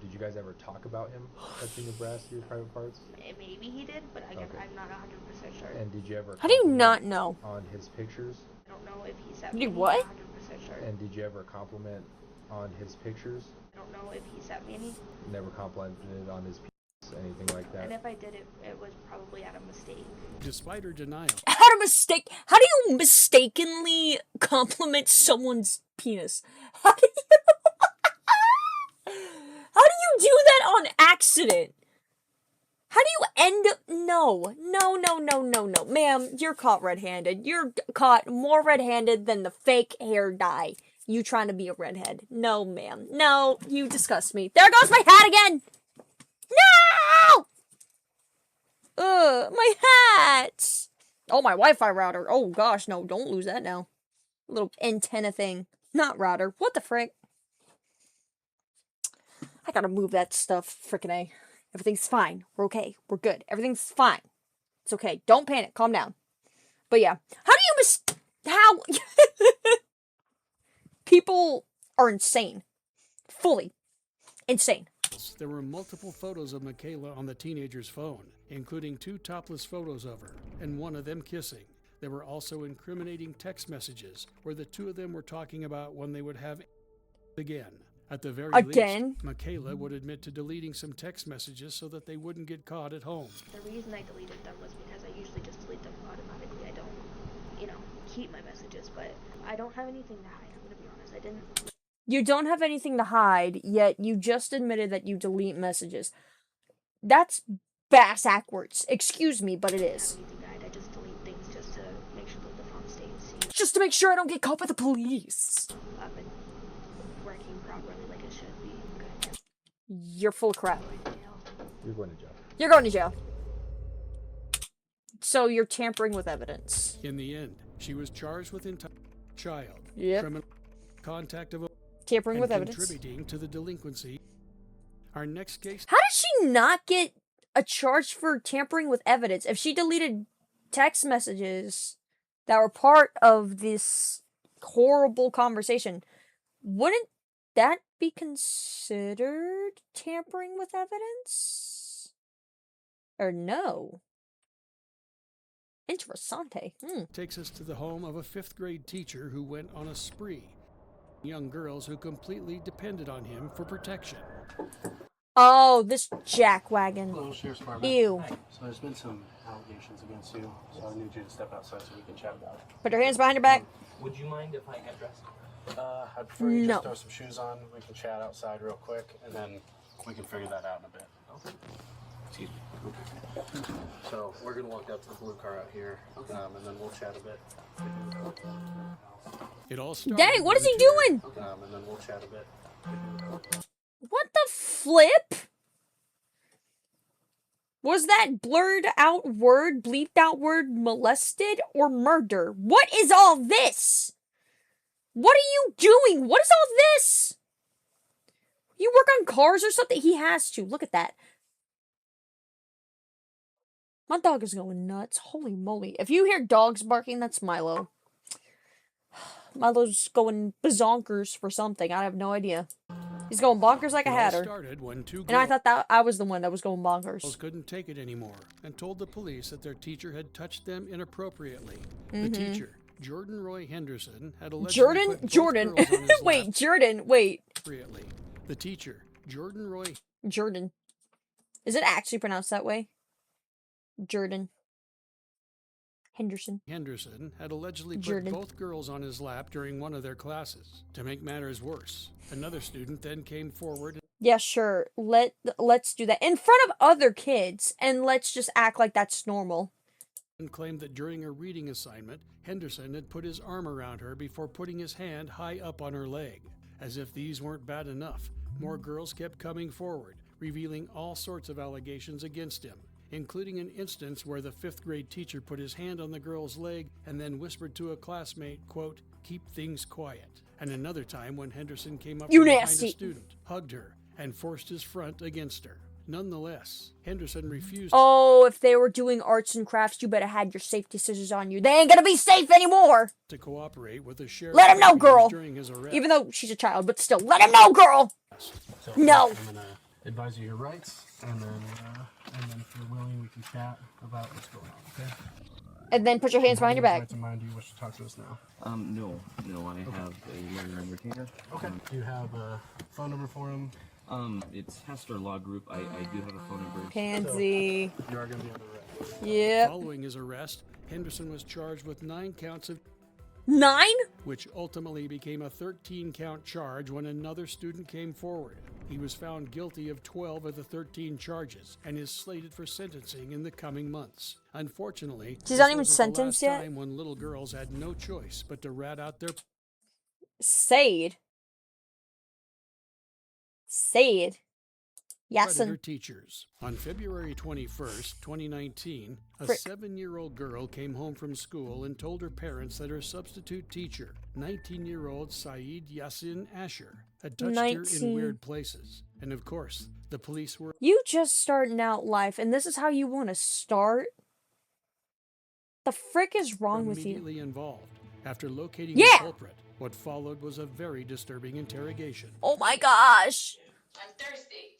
Did you guys ever talk about him touching your breast, your private parts? Maybe he did, but again, I'm not 100% sure. And did you ever? How do you not know? On his pictures. I don't know if he sent me. Did what? 100% sure. And did you ever compliment on his pictures? I don't know if he sent me any. Never complimented on his penis, anything like that. And if I did, it was probably out of mistake. Despite her denial. How do you mistakenly compliment someone's penis? How do you do that on accident? How do you end up? No. Ma'am, you're caught red-handed. You're caught more red-handed than the fake hair dye. You trying to be a redhead. No, ma'am. No, you disgust me. There goes my hat again! No! My hat! Oh, my Wi-Fi router. Oh, gosh, no, don't lose that now. Little antenna thing. Not router. What the frick? I gotta move that stuff, frickin' A. Everything's fine. We're okay. We're good. Everything's fine. It's okay. Don't panic. Calm down. But yeah. How do you how? People are insane. Fully insane. There were multiple photos of Michaela on the teenager's phone, including 2 topless photos of her, and one of them kissing. There were also incriminating text messages where the 2 of them were talking about when they would have again. At the very least, Michaela would admit to deleting some text messages so that they wouldn't get caught at home. The reason I deleted them was because I usually just delete them automatically. I don't, you know, keep my messages, but I don't have anything to hide. I'm gonna be honest. I didn't. You don't have anything to hide, yet you just admitted that you delete messages. That's bass backwards. Excuse me, but it is. I just delete things just to make sure that the phone stays safe. Just to make sure I don't get caught by the police. Up and working properly like it should be. Good. You're full of crap. You're going to jail. You're going to jail. So you're tampering with evidence. In the end, she was charged with child, criminal contact of tampering with evidence, contributing to the delinquency. Our next case. How does she not get a charge for tampering with evidence if she deleted text messages that were part of this horrible conversation? Wouldn't that be considered tampering with evidence? Or no? Interessante. Takes us to the home of a 5th grade teacher who went on a spree. Young girls who completely depended on him for protection. Oh, this jackwagon. Hello, Sheriff's Department. Ew. So there's been some allegations against you, so I need you to step outside so we can chat about it. Put your hands behind your back. Would you mind if I get dressed? I'd prefer you just throw some shoes on. We can chat outside real quick, and then we can figure that out in a bit. Okay. Excuse me. So we're gonna walk up to the blue car out here, and then we'll chat a bit. It all started. Dang, what is he doing? And then we'll chat a bit. What the flip? Was that blurred out word, bleeped out word molested or murder? What is all this? What are you doing? What is all this? You work on cars or something? He has to. Look at that. My dog is going nuts. Holy moly. If you hear dogs barking, that's Milo. Milo's going bazonkers for something. I have no idea. He's going bonkers like a hatter. And I thought that I was the one that was going bonkers. Couldn't take it anymore and told the police that their teacher had touched them inappropriately. The teacher, Jordan Roy Henderson, had allegedly Jordan. Wait, Jordan. Wait. The teacher, Jordan Roy. Jordan. Is it actually pronounced that way? Jordan. Henderson had allegedly put Jordan. both girls on his lap during one of their classes. To make matters worse, another student then came forward. Yeah, sure. Let's do that in front of other kids, and let's just act like that's normal. And claimed that during a reading assignment, Henderson had put his arm around her before putting his hand high up on her leg. As if these weren't bad enough, more girls kept coming forward, revealing all sorts of allegations against him, including an instance where the 5th grade teacher put his hand on the girl's leg and then whispered to a classmate, quote, "Keep things quiet." And another time when Henderson came up from behind a student, hugged her, and forced his front against her. Nonetheless, Henderson refused. Oh, if they were doing arts and crafts, you better have your safety scissors on you. They ain't gonna be safe anymore. To cooperate with the sheriff. Let him know, girl. During his arrest. Even though she's a child, but still, let him know, girl. So No. I'm gonna advise you your rights, and then if you're willing, we can chat about what's going on. Okay. And then put your hands behind your back. Rights in mind, do you wish to talk to us now? No, I have a lawyer and retainer. Okay. Do you have a phone number for him? It's Hester Law Group. I do have a phone number. Pansy. You are gonna be under arrest. Yep. Following his arrest, Henderson was charged with 9 counts of 9? Which ultimately became a 13-count charge when another student came forward. He was found guilty of 12 of the 13 charges and is slated for sentencing in the coming months. Unfortunately, she's not even sentenced yet. Time when little girls had no choice but to rat out their Sade. predator teachers. On February 21st, 2019, a 7-year-old girl came home from school and told her parents that her substitute teacher, 19-year-old Saeed Yassin Asher, had touched her in weird places. And of course, the police were... You just starting out life, and this is how you want to start? The frick is wrong with you? Immediately involved. After locating the culprit, what followed was a very disturbing interrogation. Oh my gosh! On Thursday,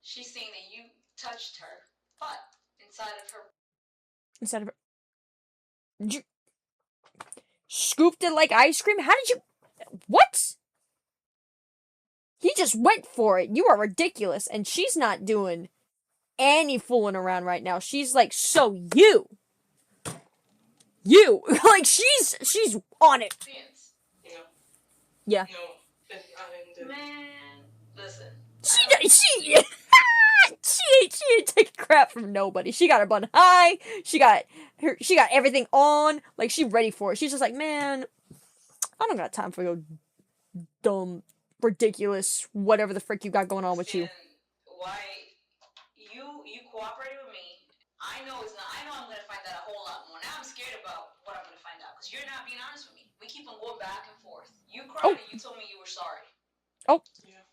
she's saying that you touched her butt inside of her. Scooped it like ice cream? How did you... What? He just went for it. You are ridiculous. And she's not doing any fooling around right now. She's like, so you. Like, she's on it. You know? Yeah. No, I didn't do it. Man, listen. She ain't taking crap from nobody. She got her bun high. She got everything on. Like, she ready for it. She's just like, man, I don't got time for your dumb, ridiculous, whatever the frick you got going on with you. Why you cooperated with me? I know I'm gonna find out a whole lot more. Now I'm scared about what I'm gonna find out because you're not being honest with me. We keep on going back and forth. You cried and you told me you were sorry. Oh. Yeah.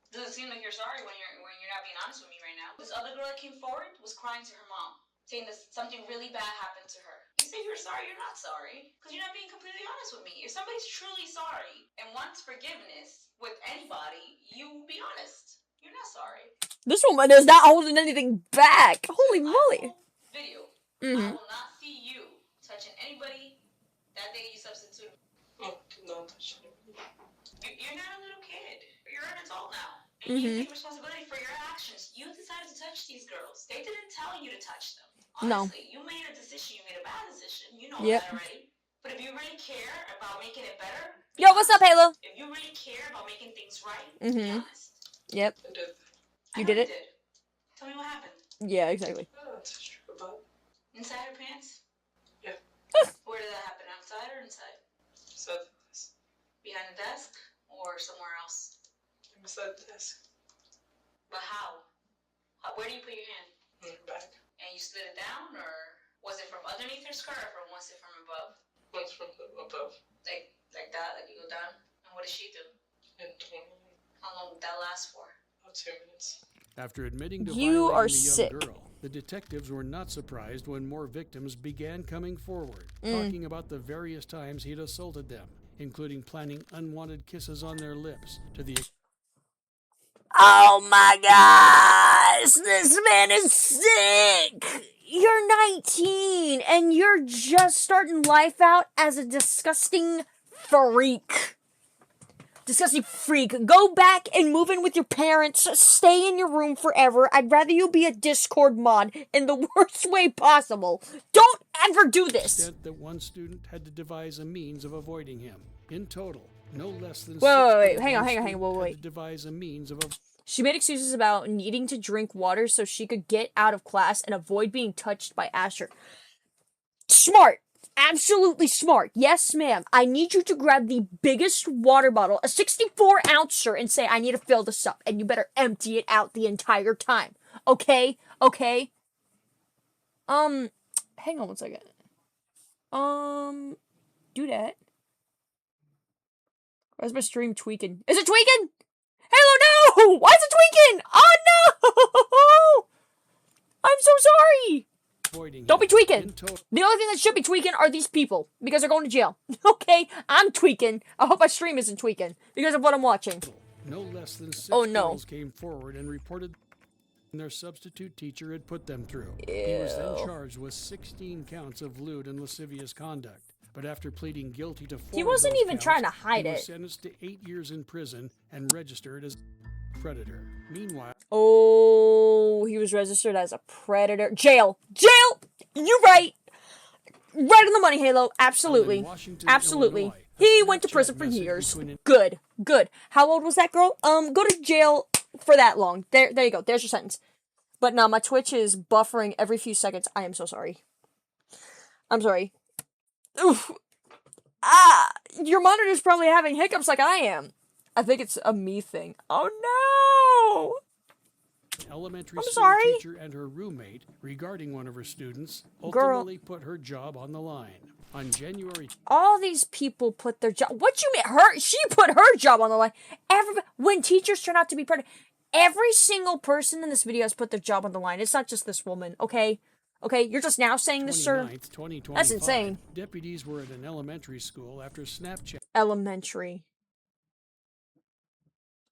Doesn't seem like you're sorry when you're not being honest with me right now. This other girl that came forward was crying to her mom, saying that something really bad happened to her. You say you're sorry, you're not sorry, because you're not being completely honest with me. If somebody's truly sorry and wants forgiveness with anybody, you will be honest. You're not sorry. This woman is not holding anything back. Holy moly. Video. I will not see you touching anybody that day you substitute. Oh, no, touch anybody. You're not a little kid. You're an adult now. And you take responsibility for your actions. You decided to touch these girls. They didn't tell you to touch them. Honestly, you made a decision. You made a bad decision. You know that already. But if you really care about making it better... Yo, what's up, Halo? If you really care about making things right, be honest. Yep. I did. You did it? Tell me what happened. Yeah, exactly. Inside her pants? Yeah. Where did that happen? Outside or inside? Inside the desk. Behind the desk? Or somewhere else? Beside the desk. But how? Where do you put your hand? In your bag. you slid it down, or was it from underneath her skirt, or was it from above? What's from above? Like that, like you go down. And what did she do? How long did that last for? About 2 minutes. After admitting to You are violating the young sick. girl, the detectives were not surprised when more victims began coming forward, Mm. talking about the various times he'd assaulted them, including planning unwanted kisses on their lips to the Oh my gosh, this man is sick. You're 19 and you're just starting life out as a disgusting freak. Disgusting freak. Go back and move in with your parents. Stay in your room forever. I'd rather you be a Discord mod in the worst way possible. Don't ever do this. extent that one student had to devise a means of avoiding him. In total, no less than Wait, 6 hang on, one wait. student had to devise a means of She made excuses about needing to drink water so she could get out of class and avoid being touched by Asher. Smart. Absolutely smart. Yes, ma'am. I need you to grab the biggest water bottle, a 64-ouncer, and say, I need to fill this up. And you better empty it out the entire time. Okay? Okay? Hang on one second. Do that. Why is my stream tweaking? Is it tweaking? Hello, no! Why is it tweaking? Oh, no! I'm so sorry! Don't be tweaking. The only thing that should be tweaking are these people because they're going to jail. Okay, I'm tweaking. I hope my stream isn't tweaking because of what I'm watching. no less than 6 Oh, no. girls came forward and reported their substitute teacher had put them through. He was then Ew. charged with 16 counts of lewd and lascivious conduct. But after pleading guilty to 4 He of wasn't those even counts, trying to hide he was it. sentenced to 8 years in prison and registered as a predator. Meanwhile, Oh, he was registered as a predator. Jail! Jail! You're right! Right on the money, Halo. Absolutely. Absolutely. Illinois, He went to prison for years. Good. Good. How old was that girl? Go to jail for that long. There you go. There's your sentence. But no, my Twitch is buffering every few seconds. I am so sorry. I'm sorry. Oof. Ah! Your monitor's probably having hiccups like I am. I think it's a me thing. Oh no! elementary I'm school sorry. teacher and her roommate regarding one of her students Girl. ultimately put her job on the line. On January All these people put their job. What you mean? She put her job on the line. When teachers turn out to be predators, every single person in this video has put their job on the line. It's not just this woman, okay? Okay, you're just now saying this, sir? 29th, 2025, That's insane. deputies were at an elementary school after Snapchat Elementary.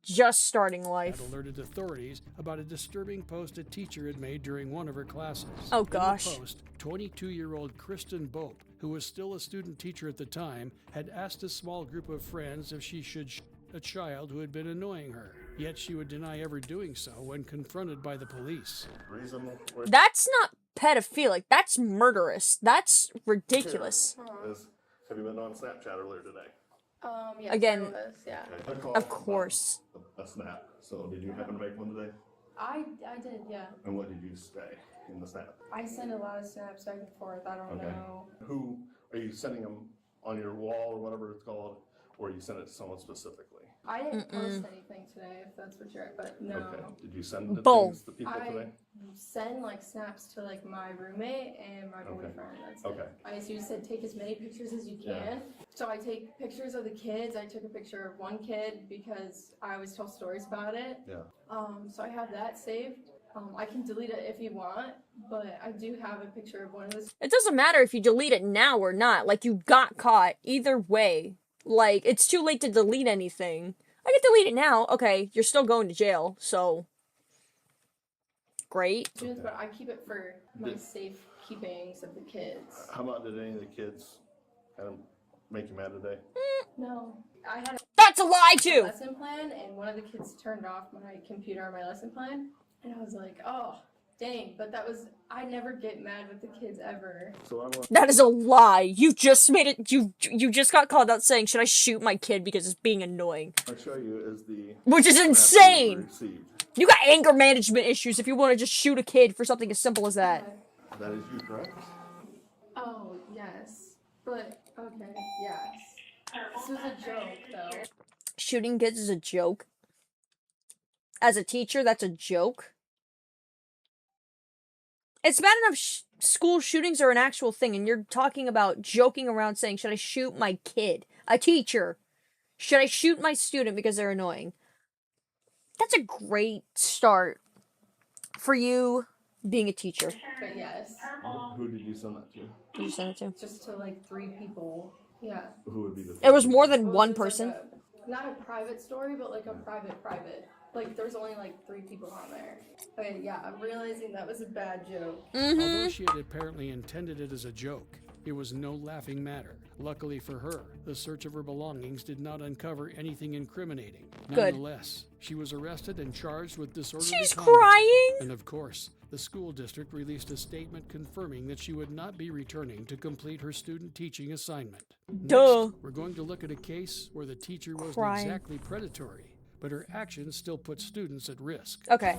Just starting life. had alerted authorities about a disturbing post a teacher had made during one of her classes. Oh, gosh. In the post, 22-year-old Kristen Bope, who was still a student teacher at the time, had asked a small group of friends if she should a child who had been annoying her. Yet she would deny ever doing so when confronted by the police. That's not pedophilic. That's murderous. That's ridiculous. Have you been on Snapchat earlier today? Yes, Again, I was, yeah. of course. A snap. So did you happen to make one today? I did, yeah. And what did you say in the snap? I send a lot of snaps back and forth. I don't know. Who are you sending them on your wall or whatever it's called, or you send it to someone specifically? I didn't post anything today, if that's what you're, but no. Okay. Did you send the Both. things to people I today? send like snaps to like my roommate and my boyfriend. That's Okay. it. I just said take as many pictures as you can. Yeah. So I take pictures of the kids. I took a picture of one kid because I always tell stories about it. Yeah. So I have that saved. I can delete it if you want, but I do have a picture of one of those. It doesn't matter if you delete it now or not. Like, you got caught. Either way. Like, it's too late to delete anything. I can delete it now. Okay, you're still going to jail, so... Great. But I keep it for my safe keepings of the kids. How about did any of the kids kind of make you mad today? No. I had That's a lie, too! lesson plan, and one of the kids turned off my computer on my lesson plan, and I was like, oh, dang, but that was, I never get mad with the kids ever. So That is a lie. You just made it, you just got called out saying, should I shoot my kid because it's being annoying? I'll show you is the Which is snap insane! you received. You got anger management issues if you want to just shoot a kid for something as simple as that. That is you, correct? Oh, yes. But, okay, yes. This was a joke, though. Shooting kids is a joke. As a teacher, that's a joke. It's bad enough school shootings are an actual thing, and you're talking about joking around saying, should I shoot my kid? A teacher. Should I shoot my student because they're annoying? That's a great start for you being a teacher. But yes. Who did you send that to? Who did you send it to? Just to like 3 people. Yeah. Who would be the? It was more than It was one just person. Like not a private story, but like a private. Like there's only like 3 people on there. But yeah, I'm realizing that was a bad joke. Although she had apparently intended it as a joke, it was no laughing matter. Luckily for her, the search of her belongings did not uncover anything incriminating. Good. Nonetheless, she was arrested and charged with disorderly She's conduct. crying. And of course, the school district released a statement confirming that she would not be returning to complete her student teaching assignment. Duh. Next, we're going to look at a case where the teacher wasn't Crying. exactly predatory, but her actions still put students at risk. Okay.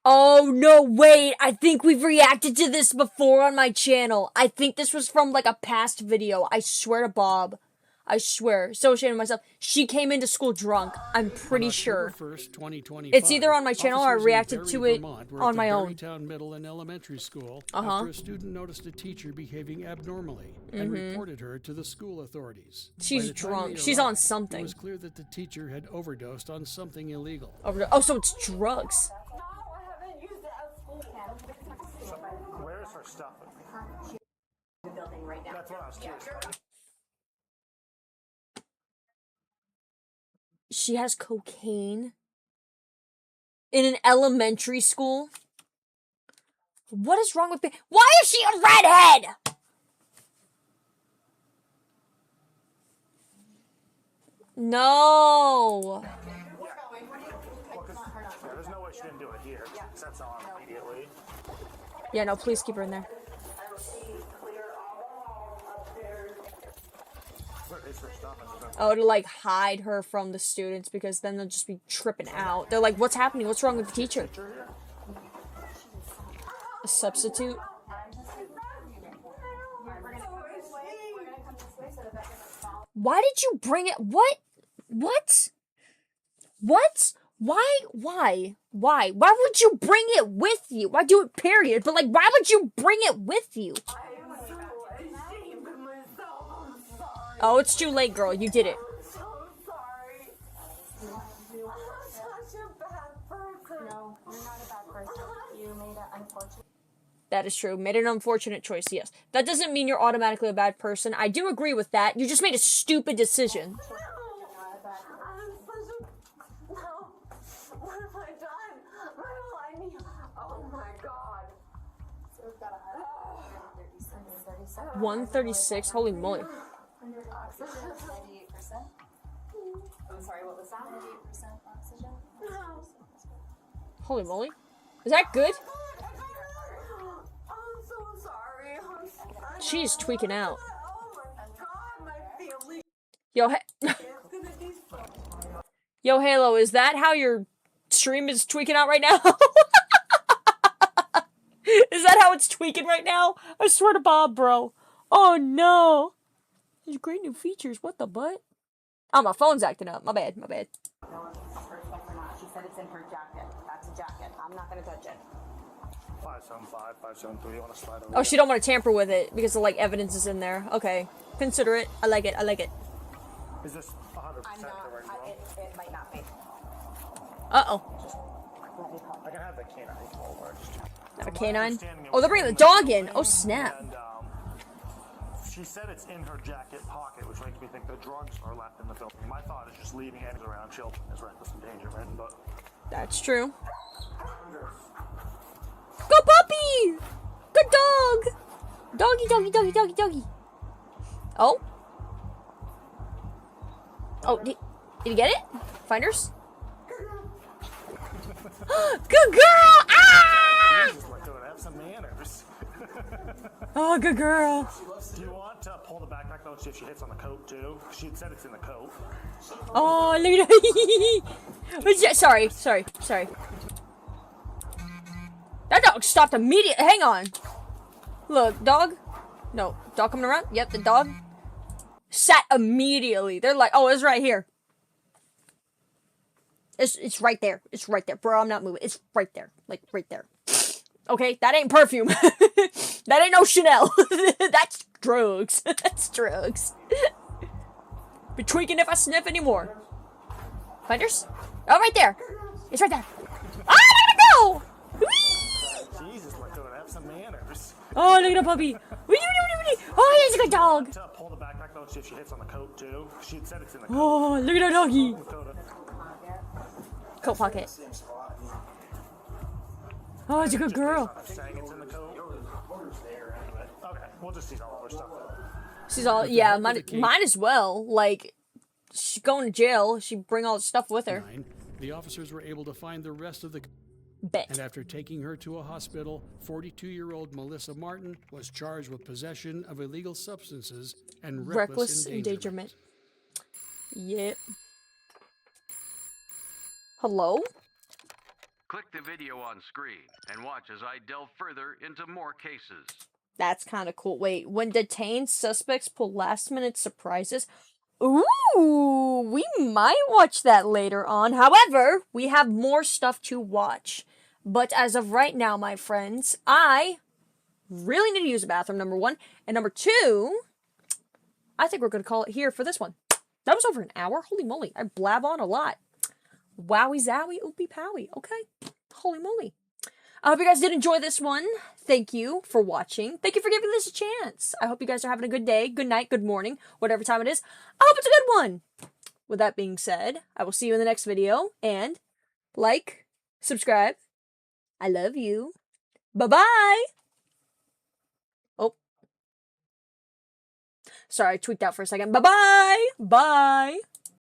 Oh, no, wait. I think we've reacted to this before on my channel. I think this was from, like, a past video. I swear to Bob. I swear. So ashamed of myself. She came into school drunk. I'm pretty sure. 1st, 2025, It's either on my channel or I officers in reacted Barrie, to it Vermont were on at the my own. Barrytown Middle and Elementary School Uh-huh. after a student noticed a teacher behaving abnormally and reported her to the school authorities. She's By the time drunk. they She's on arrived, something. It was clear that the teacher had overdosed on something illegal. Oh, so it's drugs. Where's her stuff? The building right now. That's what I was curious about. She has cocaine in an elementary school. What is wrong with me? Why is she a redhead? No. There's no way she didn't do it here. That's on immediately. Yeah, no, please keep her in there. Where is her stuff? Oh, to like hide her from the students because then they'll just be tripping out. They're like, what's happening? What's wrong with the teacher? A substitute? Why did you bring it? What? What? What? Why? Why would you bring it with you? Why do it, period? But like, why would you bring it with you? Oh, it's too late, girl. You did it. That is true. Made an unfortunate choice, yes. That doesn't mean you're automatically a bad person. I do agree with that. You just made a stupid decision. What have I done? Oh my god. So we've got 136. Holy moly. Oxygen, 98%. I'm sorry, what was that? 98% oxygen. Holy moly. Is that good? I'm so sorry. She's tweaking out. Oh my god, my family. Yo, Yo, Halo, is that how your stream is tweaking out right now? Is that how it's tweaking right now? I swear to Bob, bro. Oh no. There's great new features. What the butt? Oh, my phone's acting up. My bad. She said it's in her jacket. That's a jacket. I'm not gonna touch it. 575, 573. You want to slide over? Oh, she don't want to tamper with it because the like evidence is in there. Okay. Consider it. I like it. I like it. Is this 100% correct? It might not be. Uh-oh. I can have the canine pull over. Have a canine? Oh, they're bringing the dog in. Oh, snap. And, she said it's in her jacket pocket, which makes me think the drugs are left in the building. My thought is just leaving eggs around children is reckless endangerment, but... That's true. Go puppy! Good dog! Doggy, doggy, doggy, doggy, doggy. Oh? Oh, did you get it? Finders? Good girl! Ah! Jesus, like, dude, have some manners. Oh, good girl. Do you want to pull the backpack though, see if she hits on the coat too? She had said it's in the coat. Oh, look at her. Sorry. That dog stopped immediately. Hang on. Look, dog. No, dog coming around. Yep, the dog sat immediately. They're like, oh, it's right here. It's right there. It's right there. Bro, I'm not moving. It's right there. Like, right there. Okay, that ain't perfume. That ain't no Chanel. That's drugs. That's drugs. Be tweaking if I sniff anymore. Finders? Oh, right there. It's right there. Ah, look at it go! Whee! Jesus, Latoda, have some manners. Oh, look at the puppy. Oh, he's a good dog. Pull the backpack though, see if she hits on the coat too. She said it's in the coat. Oh, look at our doggy. Coat pocket. Oh, it's a good girl. Saying it's in the coat. Okay, we'll just see all of her stuff. She's all, yeah, might as well. Like, she's going to jail. She bring all the stuff with her. The officers were able to find the rest of the... Bet. And after taking her to a hospital, 42-year-old Melissa Martin was charged with possession of illegal substances and reckless endangerment. Yep. Hello? Click the video on screen and watch as I delve further into more cases. That's kind of cool. Wait, when detained suspects pull last-minute surprises... Ooh, we might watch that later on. However, we have more stuff to watch. But as of right now, my friends, I really need to use the bathroom, number one. And number two, I think we're going to call it here for this one. That was over an hour? Holy moly, I blab on a lot. Wowie zowie, oopie powie. Okay, holy moly. I hope you guys did enjoy this one. Thank you for watching. Thank you for giving this a chance. I hope you guys are having a good day, good night, good morning, whatever time it is. I hope it's a good one. With that being said, I will see you in the next video. And like, subscribe. I love you. Bye-bye. Oh. Sorry, I tweaked out for a second. Bye-bye. Bye.